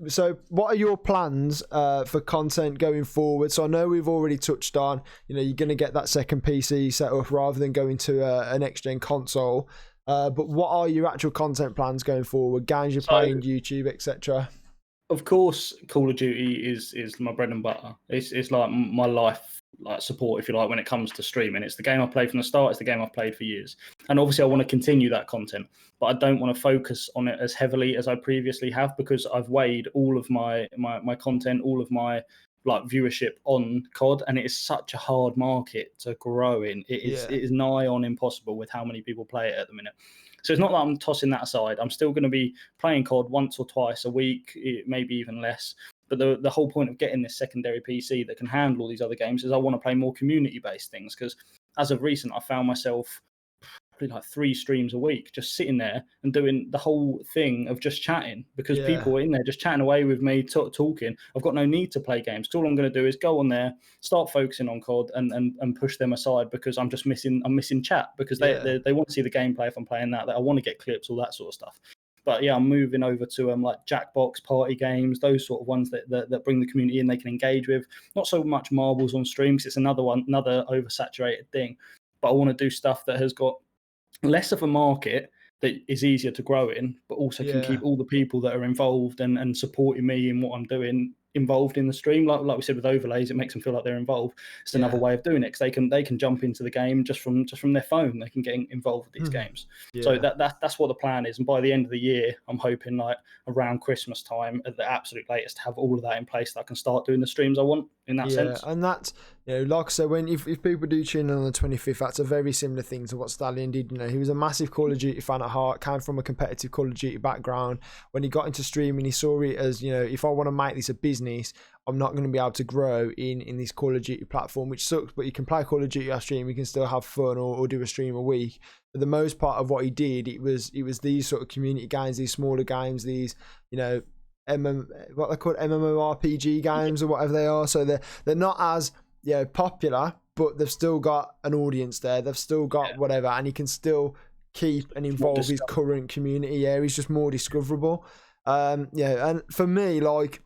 So what are your plans for content going forward? So I know we've already touched on, you're going to get that second PC set up rather than going to a next gen console. But what are your actual content plans going forward? Games you're playing, YouTube, etc. Of course, Call of Duty is my bread and butter. It's like my life, like, support, if you like, when it comes to streaming. It's the game I've played from the start. It's the game I've played for years. And obviously I want to continue that content, but I don't want to focus on it as heavily as I previously have, because I've weighed all of my content, all of my like viewership on COD, and it is such a hard market to grow in. It is nigh on impossible with how many people play it at the minute. So it's not that I'm tossing that aside. I'm still going to be playing COD once or twice a week, maybe even less. But the whole point of getting this secondary PC that can handle all these other games is I want to play more community-based things, because as of recent, I found myself probably like 3 streams a week, just sitting there and doing the whole thing of just chatting, because people are in there just chatting away with me, talking. I've got no need to play games. All I'm going to do is go on there, start focusing on COD, and push them aside, because I'm missing chat, because they want to see the gameplay if I'm playing that I want to get clips, all that sort of stuff. But yeah, I'm moving over to like Jackbox party games, those sort of ones that bring the community in, they can engage with. Not so much marbles on stream, because it's another oversaturated thing. But I want to do stuff that has got less of a market, that is easier to grow in, but also can keep all the people that are involved and supporting me in what I'm doing involved in the stream. Like we said with overlays, it makes them feel like they're involved. It's another way of doing it, because they can jump into the game just from their phone. They can get involved with these games. So that's what the plan is. And by the end of the year, I'm hoping like around Christmas time at the absolute latest to have all of that in place, that I can start doing the streams I want in that sense. And that's, like I said, if people do tune in on the 25th, that's a very similar thing to what Stallion did. He was a massive Call of Duty fan at heart, came from a competitive Call of Duty background. When he got into streaming, he saw it as, if I want to make this a business, I'm not going to be able to grow in this Call of Duty platform, which sucks, but you can play Call of Duty on stream, you can still have fun or do a stream a week. But the most part of what he did, it was these sort of community games, these smaller games, these, what they're called, MMORPG games or whatever they are. So they're not as popular, but they've still got an audience there. They've still got whatever, and he can still keep and involve his current community. He's just more discoverable. And for me, like,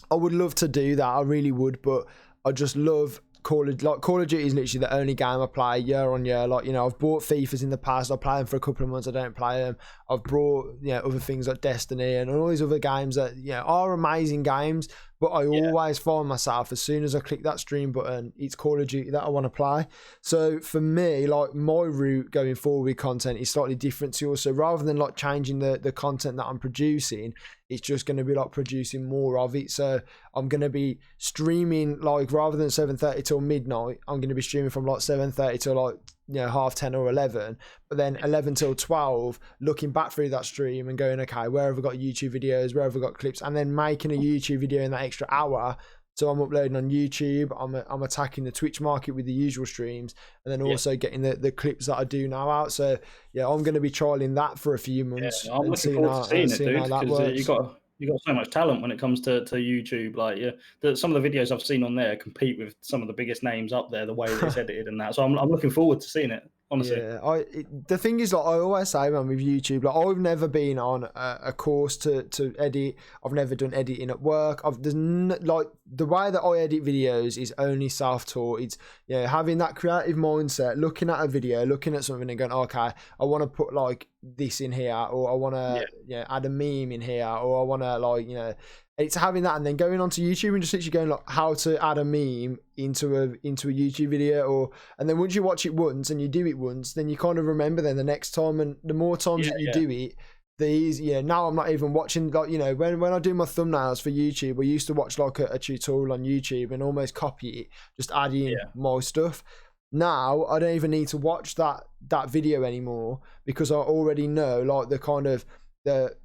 I would love to do that. I really would, but I just love Call of Duty is literally the only game I play year on year. Like, I've bought FIFAs in the past. I play them for a couple of months. I don't play them. I've brought other things like Destiny and all these other games that are amazing games. But I always find myself, as soon as I click that stream button, it's Call of Duty that I want to play. So for me, like, my route going forward with content is slightly different to yours. So rather than like changing the content that I'm producing, it's just going to be like producing more of it. So I'm going to be streaming, like, rather than 7:30 till midnight, I'm going to be streaming from like 7:30 till like 10:30 or 11, but then 11 till 12, looking back through that stream and going, okay, where have I got YouTube videos, where have I got clips, and then making a YouTube video in that extra hour. So I'm uploading on YouTube, I'm attacking the Twitch market with the usual streams, and then also getting the clips that I do now out. So I'm going to be trialing that for a few months. I'm looking forward to seeing it, dude, because you got so much talent when it comes to YouTube. Like, some of the videos I've seen on there compete with some of the biggest names up there, the way that it's edited and that. So I'm looking forward to seeing it. honestly. Yeah, the thing is, like I always say, man, with YouTube, like I've never been on a course to edit. I've never done editing at work. Like the way that I edit videos is only self-taught. It's having that creative mindset, looking at a video, looking at something and going, okay, I want to put like this in here, or I want to add a meme in here, or I want to it's having that and then going onto YouTube and just literally going like how to add a meme into a YouTube video, and then once you watch it once and you do it once, then you kind of remember then the next time, and the more times that you do it, the easier. Now I'm not even watching, like, when I do my thumbnails for YouTube, I used to watch like a tutorial on YouTube and almost copy it, just add in my stuff. Now I don't even need to watch that video anymore because I already know like the kind of the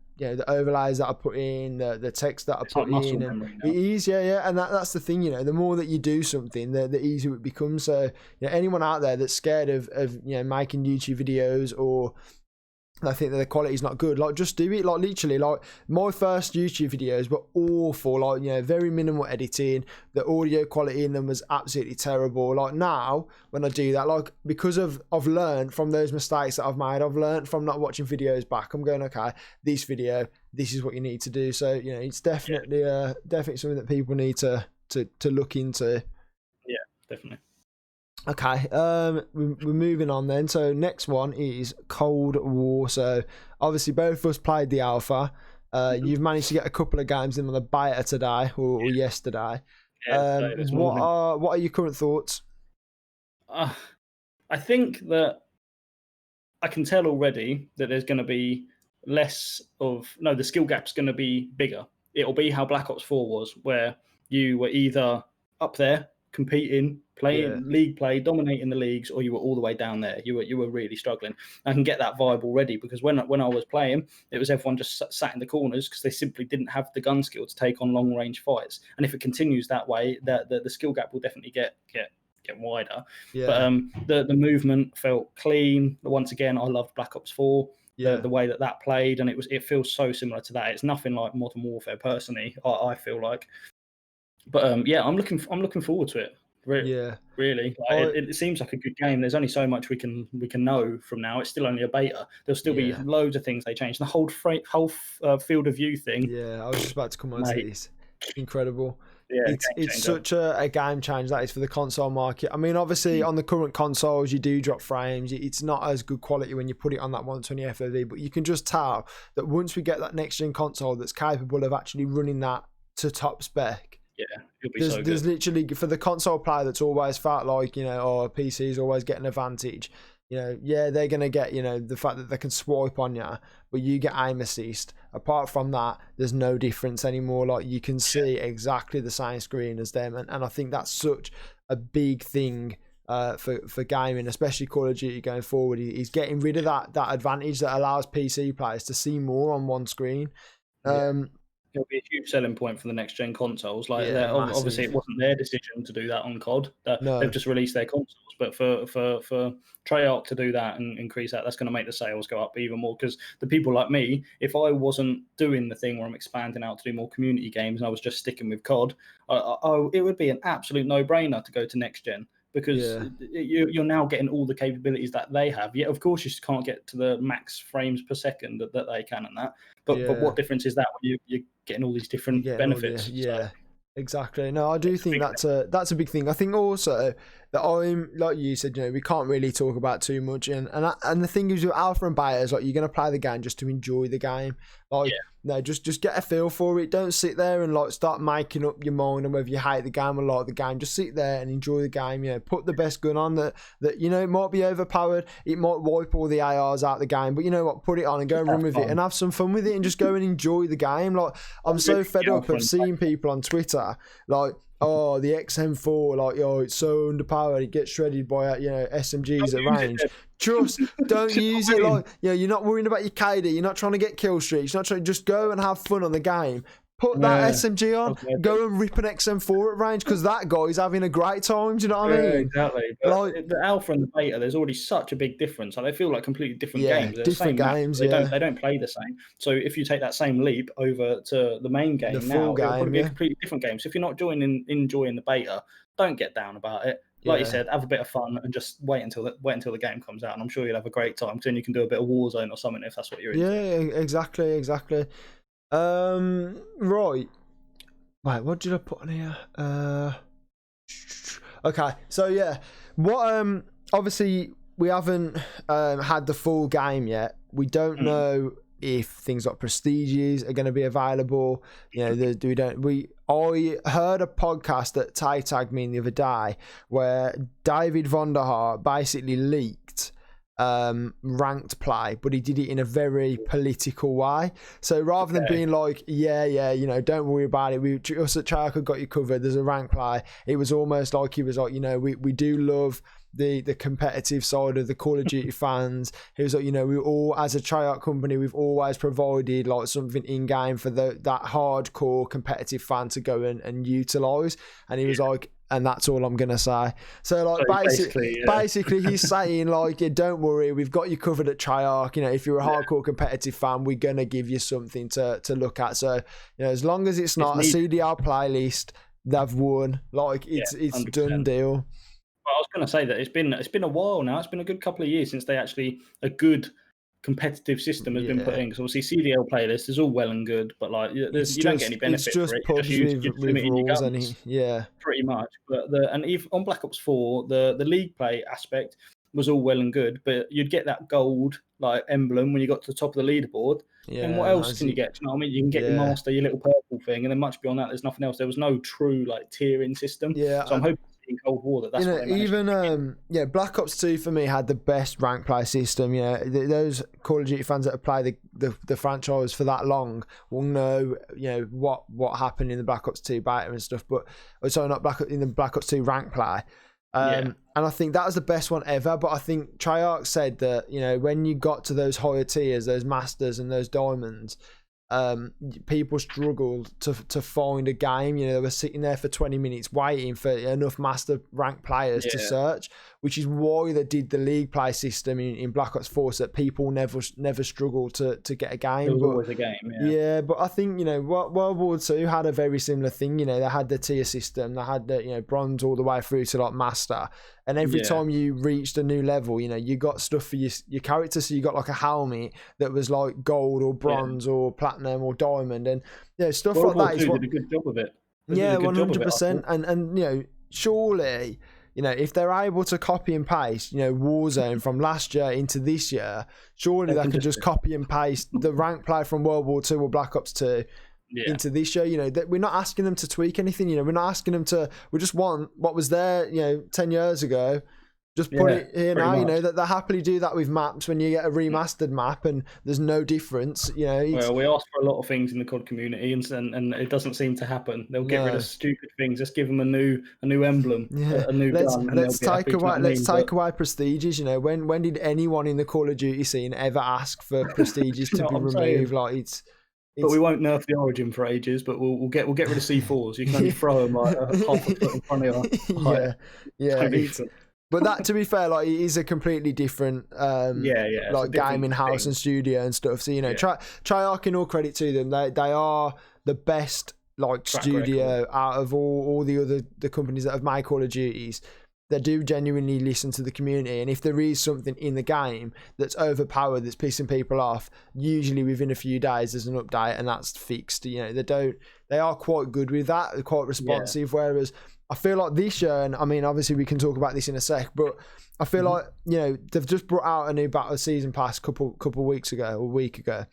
overlays that I put in, the text that I put in, and it is, and that's the thing, the more that you do something, the easier it becomes. So, anyone out there that's scared of making YouTube videos, or I think that the quality is not good, like just do it. Like literally, like my first YouTube videos were awful, like very minimal editing. The audio quality in them was absolutely terrible. Like now, when I do that, like because I've learned from those mistakes that I've made, I've learned from not watching videos back. I'm going, okay, this video, this is what you need to do. So it's definitely definitely something that people need to look into. Yeah, definitely. Okay, we're moving on then. So next one is Cold War. So obviously both of us played the alpha. You've managed to get a couple of games in on the beta today or yesterday. What are your current thoughts? I think that I can tell already that there's going to be the skill gap's going to be bigger. It'll be how Black Ops 4 was, where you were either up there competing, playing league play, dominating the leagues, or you were all the way down there. You were really struggling. I can get that vibe already because when I was playing, it was everyone just sat in the corners because they simply didn't have the gun skill to take on long range fights. And if it continues that way, the skill gap will definitely get wider. But the movement felt clean. Once again, I loved Black Ops 4. The way that played, and it feels so similar to that. It's nothing like Modern Warfare personally, I feel like. But I'm looking forward to it. Really. It seems like a good game. There's only so much we can know from now. It's still only a beta. There'll still be loads of things they change. The whole field of view thing. Yeah, I was just about to come on to this. Incredible. Yeah, it's such a game change that is for the console market. I mean, obviously on the current consoles you do drop frames. It's not as good quality when you put it on that 120 FOV, but you can just tell that once we get that next gen console that's capable of actually running that to top spec. Yeah, it'll be so good. There's literally, for the console player that's always felt like, PC is always getting an advantage. They're going to get, the fact that they can swipe on you, but you get aim assist. Apart from that, there's no difference anymore. Like, you can see exactly the same screen as them. And I think that's such a big thing for gaming, especially Call of Duty going forward. He's getting rid of that advantage that allows PC players to see more on one screen. It'll be a huge selling point for the next gen consoles. Obviously, it wasn't their decision to do that on COD. They've just released their consoles, but for Treyarch to do that and increase that's going to make the sales go up even more. Because the people like me, if I wasn't doing the thing where I'm expanding out to do more community games and I was just sticking with COD, it would be an absolute no-brainer to go to next gen. Because you're now getting all the capabilities that they have. Yet, of course, you just can't get to the max frames per second that they can and that. But what difference is that when you're getting all these different benefits? Exactly. No, I do think that's a big thing. I think also that I'm, like you said, we can't really talk about too much. And the thing is with alpha and beta is like you're going to play the game just to enjoy the game. Just get a feel for it. Don't sit there and like start making up your mind on whether you hate the game or like the game. Just sit there and enjoy the game. Put the best gun on that it might be overpowered. It might wipe all the ARs out the game, but you know what? Put it on and go and run with it and have some fun with it and just go and enjoy the game. Like, I'm so fed up of seeing people on Twitter like, oh, the XM4, like, it's so underpowered, it gets shredded by SMGs at range. Just don't use it. Like, you're not worrying about your KD, you're not trying to get kill streaks, you're not trying, just go and have fun on the game. Put that SMG on, go and rip an XM4 at range because that guy's having a great time. Do you know what I mean? Exactly. But the alpha and the beta, there's already such a big difference. Like, they feel like completely different games. They're different games. They don't play the same. So if you take that same leap over to the main game, it'll probably be a completely different game. So if you're not enjoying the beta, don't get down about it. like you said, have a bit of fun and just wait until the game comes out. And I'm sure you'll have a great time, because then you can do a bit of Warzone or something if that's what you're into. Yeah, exactly. Right. Wait, what did I put on here? Okay, so yeah, what obviously we haven't had the full game yet. We don't know if things like prestiges are going to be available. I heard a podcast that Ty tagged me in the other day where David Vonderhaar basically leaked ranked play, but he did it in a very political way. So rather than being like, don't worry about it, we us at Treyarch got you covered, there's a ranked play, it was almost like he was like, we do love the competitive side of the Call of Duty fans. He was like, we all, as a Treyarch company, we've always provided like something in game for that hardcore competitive fan to go and utilize. And he was like, and that's all I'm gonna say. So like basically he's saying like, don't worry, we've got you covered at Treyarch. If you're a hardcore competitive fan, we're gonna give you something to look at. So as long as it's not a CDR playlist, they've won. Like it's 100%. Done deal. Well, I was going to say that it's been a while now. It's been a good couple of years since a good competitive system has been put in. Because obviously CDL playlist is all well and good, but like you don't get any benefit for it. It's just with rules, pretty much. But on Black Ops 4, the league play aspect was all well and good, but you'd get that gold like emblem when you got to the top of the leaderboard. And what else can you get? Do you know what I mean? You can get your master, your little purple thing, and then much beyond that, there's nothing else. There was no true like tiering system. So I'm hoping in Cold War that's what even Black Ops 2 for me had the best rank play system. Those Call of Duty fans that have played the franchise for that long will know what happened in the Black Ops 2 beta and stuff, but sorry, not in the Black Ops 2 rank play. And I think that was the best one ever. But I think Treyarch said that when you got to those higher tiers, those masters and those diamonds, people struggled to find a game. They were sitting there for 20 minutes waiting for enough master rank players to search, which is why they did the league play system in Black Ops 4, so that people never struggled to get a game. It was always a game. But I think World War II had a very similar thing. They had the tier system, they had the bronze all the way through to like master, and every time you reached a new level, you got stuff for your character. So you got like a helmet that was like gold or bronze or platinum or diamond, and stuff World like that. War II did a good job of it. 100%. And surely, if they're able to copy and paste, Warzone from last year into this year, surely they can just copy and paste the rank play from World War II or Black Ops 2 into this year. That we're not asking them to tweak anything. We're not asking them to. We just want what was there, 10 years ago. Just put it here now. That they happily do that with maps when you get a remastered map and there's no difference. Well, we ask for a lot of things in the COD community, and it doesn't seem to happen. They'll get rid of stupid things. Just give them a new emblem, a new gun. Let's take away prestiges. When did anyone in the Call of Duty scene ever ask for prestiges to be removed? Like but we won't nerf the Origin for ages. But we'll get rid of C4s. You can only throw them like half a foot in front of you. But that, to be fair, like it is a completely different, like gaming house and studio and stuff. So Treyarch, in all credit to them, they are the best like studio out of all the companies that have made Call of Duties. They do genuinely listen to the community, and if there is something in the game that's overpowered, that's pissing people off, usually within a few days there's an update and that's fixed. They are quite good with that. They're quite responsive. Whereas I feel like this year, and I mean, obviously we can talk about this in a sec, but I feel like they've just brought out a new Battle Season Pass a couple weeks ago or a week ago.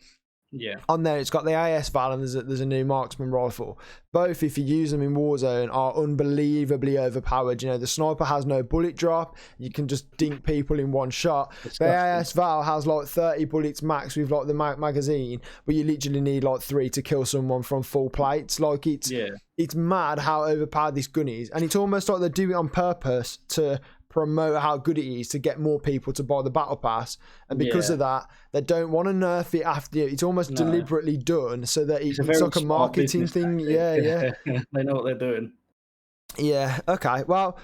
Yeah. On there, it's got the AS Val and there's a new marksman rifle. Both, if you use them in Warzone, are unbelievably overpowered. The sniper has no bullet drop. You can just dink people in one shot. The AS Val has like 30 bullets max with like the magazine, but you literally need like 3 to kill someone from full plates. Like it's mad how overpowered this gun is, and it's almost like they do it on purpose to promote how good it is to get more people to buy the battle pass, and because of that they don't want to nerf it after. It's almost deliberately done so that it's like a marketing thing. They know what they're doing. Okay, well,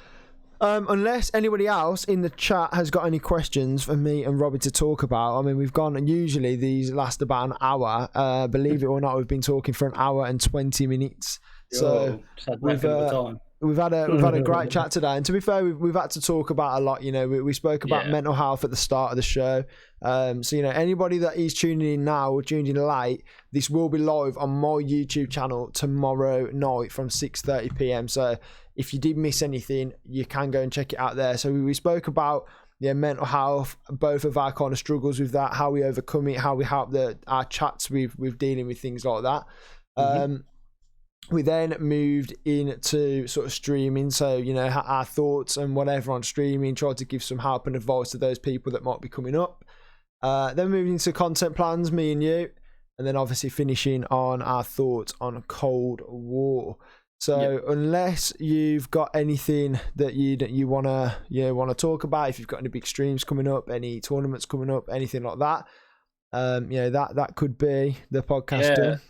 unless anybody else in the chat has got any questions for me and Robbie to talk about. I mean, we've gone, and usually these last about an hour. Believe it or not, we've been talking for an hour and 20 minutes. So we've we've had a great chat today, and to be fair, we've had to talk about a lot. You know, we spoke about mental health at the start of the show. So you know, anybody that is tuning in now or tuned in late, this will be live on my YouTube channel tomorrow night from 6:30 p.m. So if you did miss anything, you can go and check it out there. So we spoke about mental health, both of our kind of struggles with that, how we overcome it, how we help our chats with dealing with things like that. We then moved into sort of streaming, so you know, our thoughts and whatever on streaming, tried to give some help and advice to those people that might be coming up. Then moved into content plans, me and you, and then obviously finishing on our thoughts on Cold War. So unless you've got anything that you wanna talk about, if you've got any big streams coming up, any tournaments coming up, anything like that, that could be the podcast done.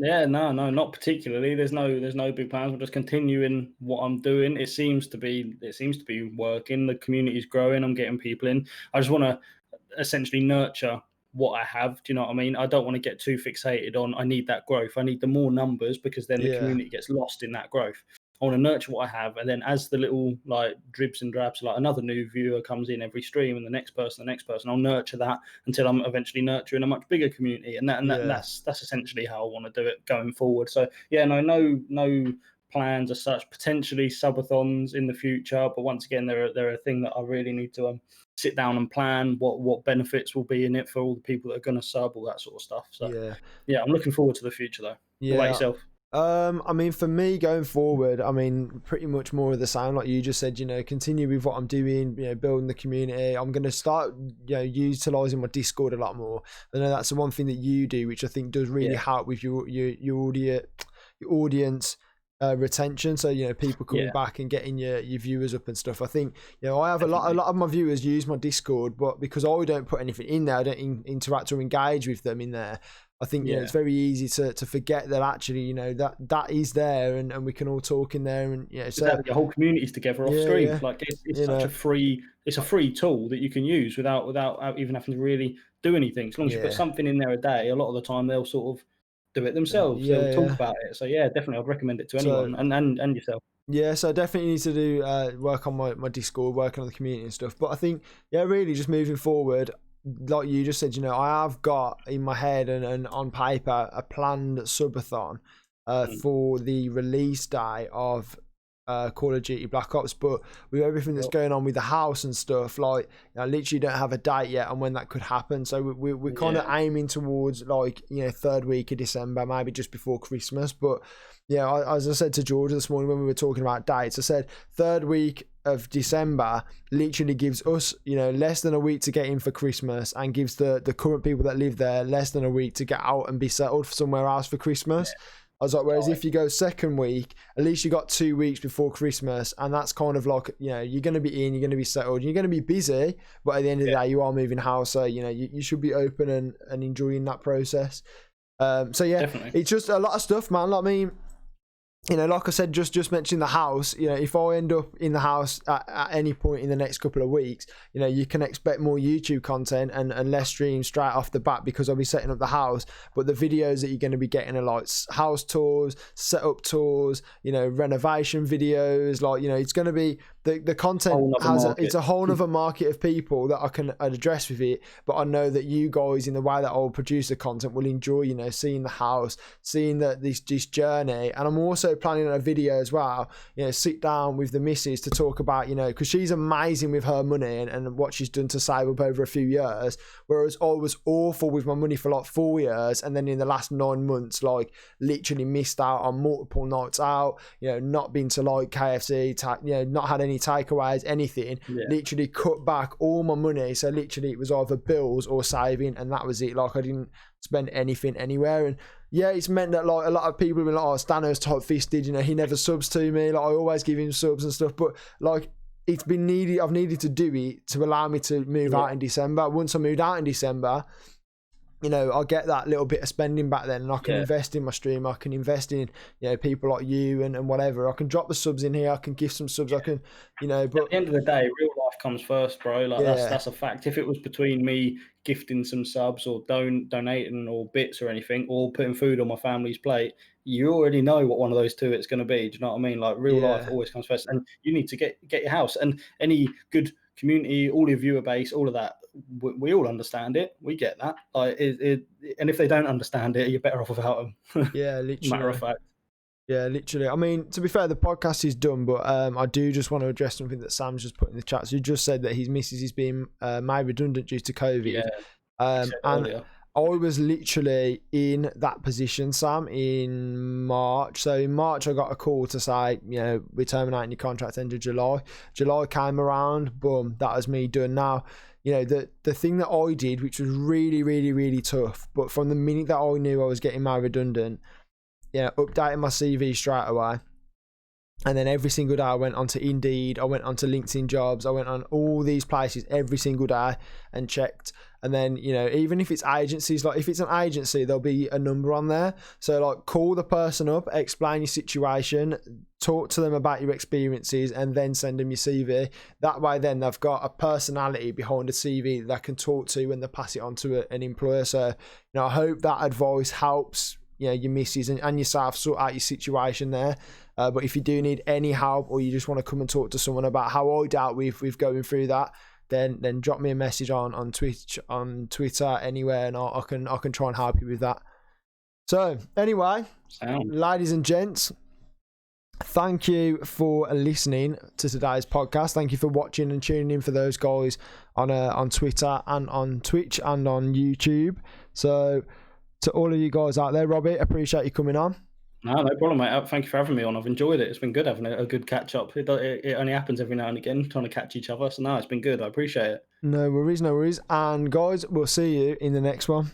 Yeah, no, not particularly. There's no big plans. We're just continuing what I'm doing. It seems to be working. The community's growing. I'm getting people in. I just want to essentially nurture what I have. Do you know what I mean? I don't want to get too fixated on I need that growth. I need the more numbers, because then the community gets lost in that growth. I want to nurture what I have, and then as the little like dribs and drabs, like another new viewer comes in every stream, and the next person, I'll nurture that until I'm eventually nurturing a much bigger community, and that's essentially how I want to do it going forward. So no plans as such. Potentially subathons in the future, but once again, they're a thing that I really need to sit down and plan what benefits will be in it for all the people that are going to sub, all that sort of stuff. So yeah, I'm looking forward to the future though. What about yourself? I mean, for me going forward, I mean, pretty much more of the same, like you just said, you know, continue with what I'm doing, you know, building the community. I'm going to start, you know, utilising my Discord a lot more. I know that's the one thing that you do, which I think does really help with your audience retention. So, you know, people coming back and getting your viewers up and stuff. I think, you know, I have a lot of my viewers use my Discord, but because I don't put anything in there, I don't interact or engage with them in there. I think, you know, it's very easy to forget that actually, you know, that is there, and we can all talk in there, and so the whole community's together off stream. Like it's such a free tool that you can use without even having to really do anything. As long as you put something in there a day, a lot of the time they'll sort of do it themselves. They'll talk about it. So yeah, definitely I'd recommend it to anyone, and yourself. Yeah, so I definitely need to do work on my Discord, working on the community and stuff. But I think, really just moving forward, like you just said, you know, I have got in my head and on paper a planned subathon for the release day of Call of Duty Black Ops, but with everything that's going on with the house and stuff, like, I literally don't have a date yet on when that could happen. So we're kind of aiming towards, like, you know, third week of December, maybe just before Christmas. But yeah, as I said to George this morning when we were talking about dates, I said third week of December literally gives us, you know, less than a week to get in for Christmas, and gives the current people that live there less than a week to get out and be settled somewhere else for Christmas. I was like, whereas if you go second week, at least you got 2 weeks before Christmas, and that's kind of like, you know, you're going to be in, you're going to be settled, you're going to be busy, but at the end of the day, you are moving house, so, you know, you should be open and enjoying that process. So yeah, definitely. It's just a lot of stuff, man. Like, I mean, you know, like I said, just mentioning the house, you know, if I end up in the house at any point in the next couple of weeks, you know, you can expect more YouTube content and less streams straight off the bat, because I'll be setting up the house. But the videos that you're going to be getting are like house tours, setup tours, you know, renovation videos. Like, you know, it's going to be the content it's a whole other market of people that I can address with it. But I know that you guys, in the way that I'll produce the content, will enjoy, you know, seeing the house, seeing this journey. And I'm also planning a video as well, you know, sit down with the missus to talk about, you know, because she's amazing with her money and what she's done to save up over a few years, whereas I was awful with my money for like 4 years, and then in the last 9 months, like, literally missed out on multiple nights out, you know, not been to like KFC, you know, not had any takeaways, anything. Literally cut back all my money, so literally it was either bills or saving, and that was it. Like, I didn't spend anything anywhere. And yeah, it's meant that like a lot of people have been like, oh, Stanno's tight-fisted, you know, he never subs to me, like I always give him subs and stuff, but like, it's been I've needed to do it to allow me to move out in December. Once I moved out in December, you know, I'll get that little bit of spending back then, and I can invest in my stream. I can invest in, you know, people like you and whatever. I can drop the subs in here. I can gift some subs. I can, you know. But at the end of the day, real life comes first, bro. Like that's a fact. If it was between me gifting some subs or donating or bits or anything, or putting food on my family's plate, you already know what one of those two it's going to be. Do you know what I mean? Like real life always comes first, and you need to get your house. And any good community, all your viewer base, all of that, we all understand it. We get that. Like and if they don't understand it, you're better off without them. Yeah, literally. Matter of fact. Yeah, literally. I mean, to be fair, the podcast is done, but I do just want to address something that Sam's just put in the chat. So he just said that his missus is being made redundant due to COVID. Yeah, and I was literally in that position, Sam, in March. So in March, I got a call to say, you know, we're terminating your contract end of July. July came around, boom, that was me done. Now, you know, the thing that I did, which was really, really, really tough, but from the minute that I knew I was getting made redundant, updating my CV straight away. And then every single day I went onto Indeed, I went onto LinkedIn Jobs, I went on all these places every single day and checked. And then, you know, even if it's agencies, like if it's an agency, there'll be a number on there. So like call the person up, explain your situation, talk to them about your experiences, and then send them your CV. That way then they've got a personality behind a CV that they can talk to when they pass it on to an employer. So, you know, I hope that advice helps, you know, your missus and yourself sort out your situation there. But if you do need any help, or you just want to come and talk to someone about how I dealt with going through that, then drop me a message on Twitch, on Twitter, anywhere, and I can try and help you with that. So anyway, ladies and gents, thank you for listening to today's podcast. Thank you for watching and tuning in for those guys on Twitter and on Twitch and on YouTube. So to all of you guys out there, Robbie, appreciate you coming on. No problem, mate. Thank you for having me on. I've enjoyed it. It's been good having a good catch up. It only happens every now and again, trying to catch each other. So no, it's been good. I appreciate it. No worries. And guys, we'll see you in the next one.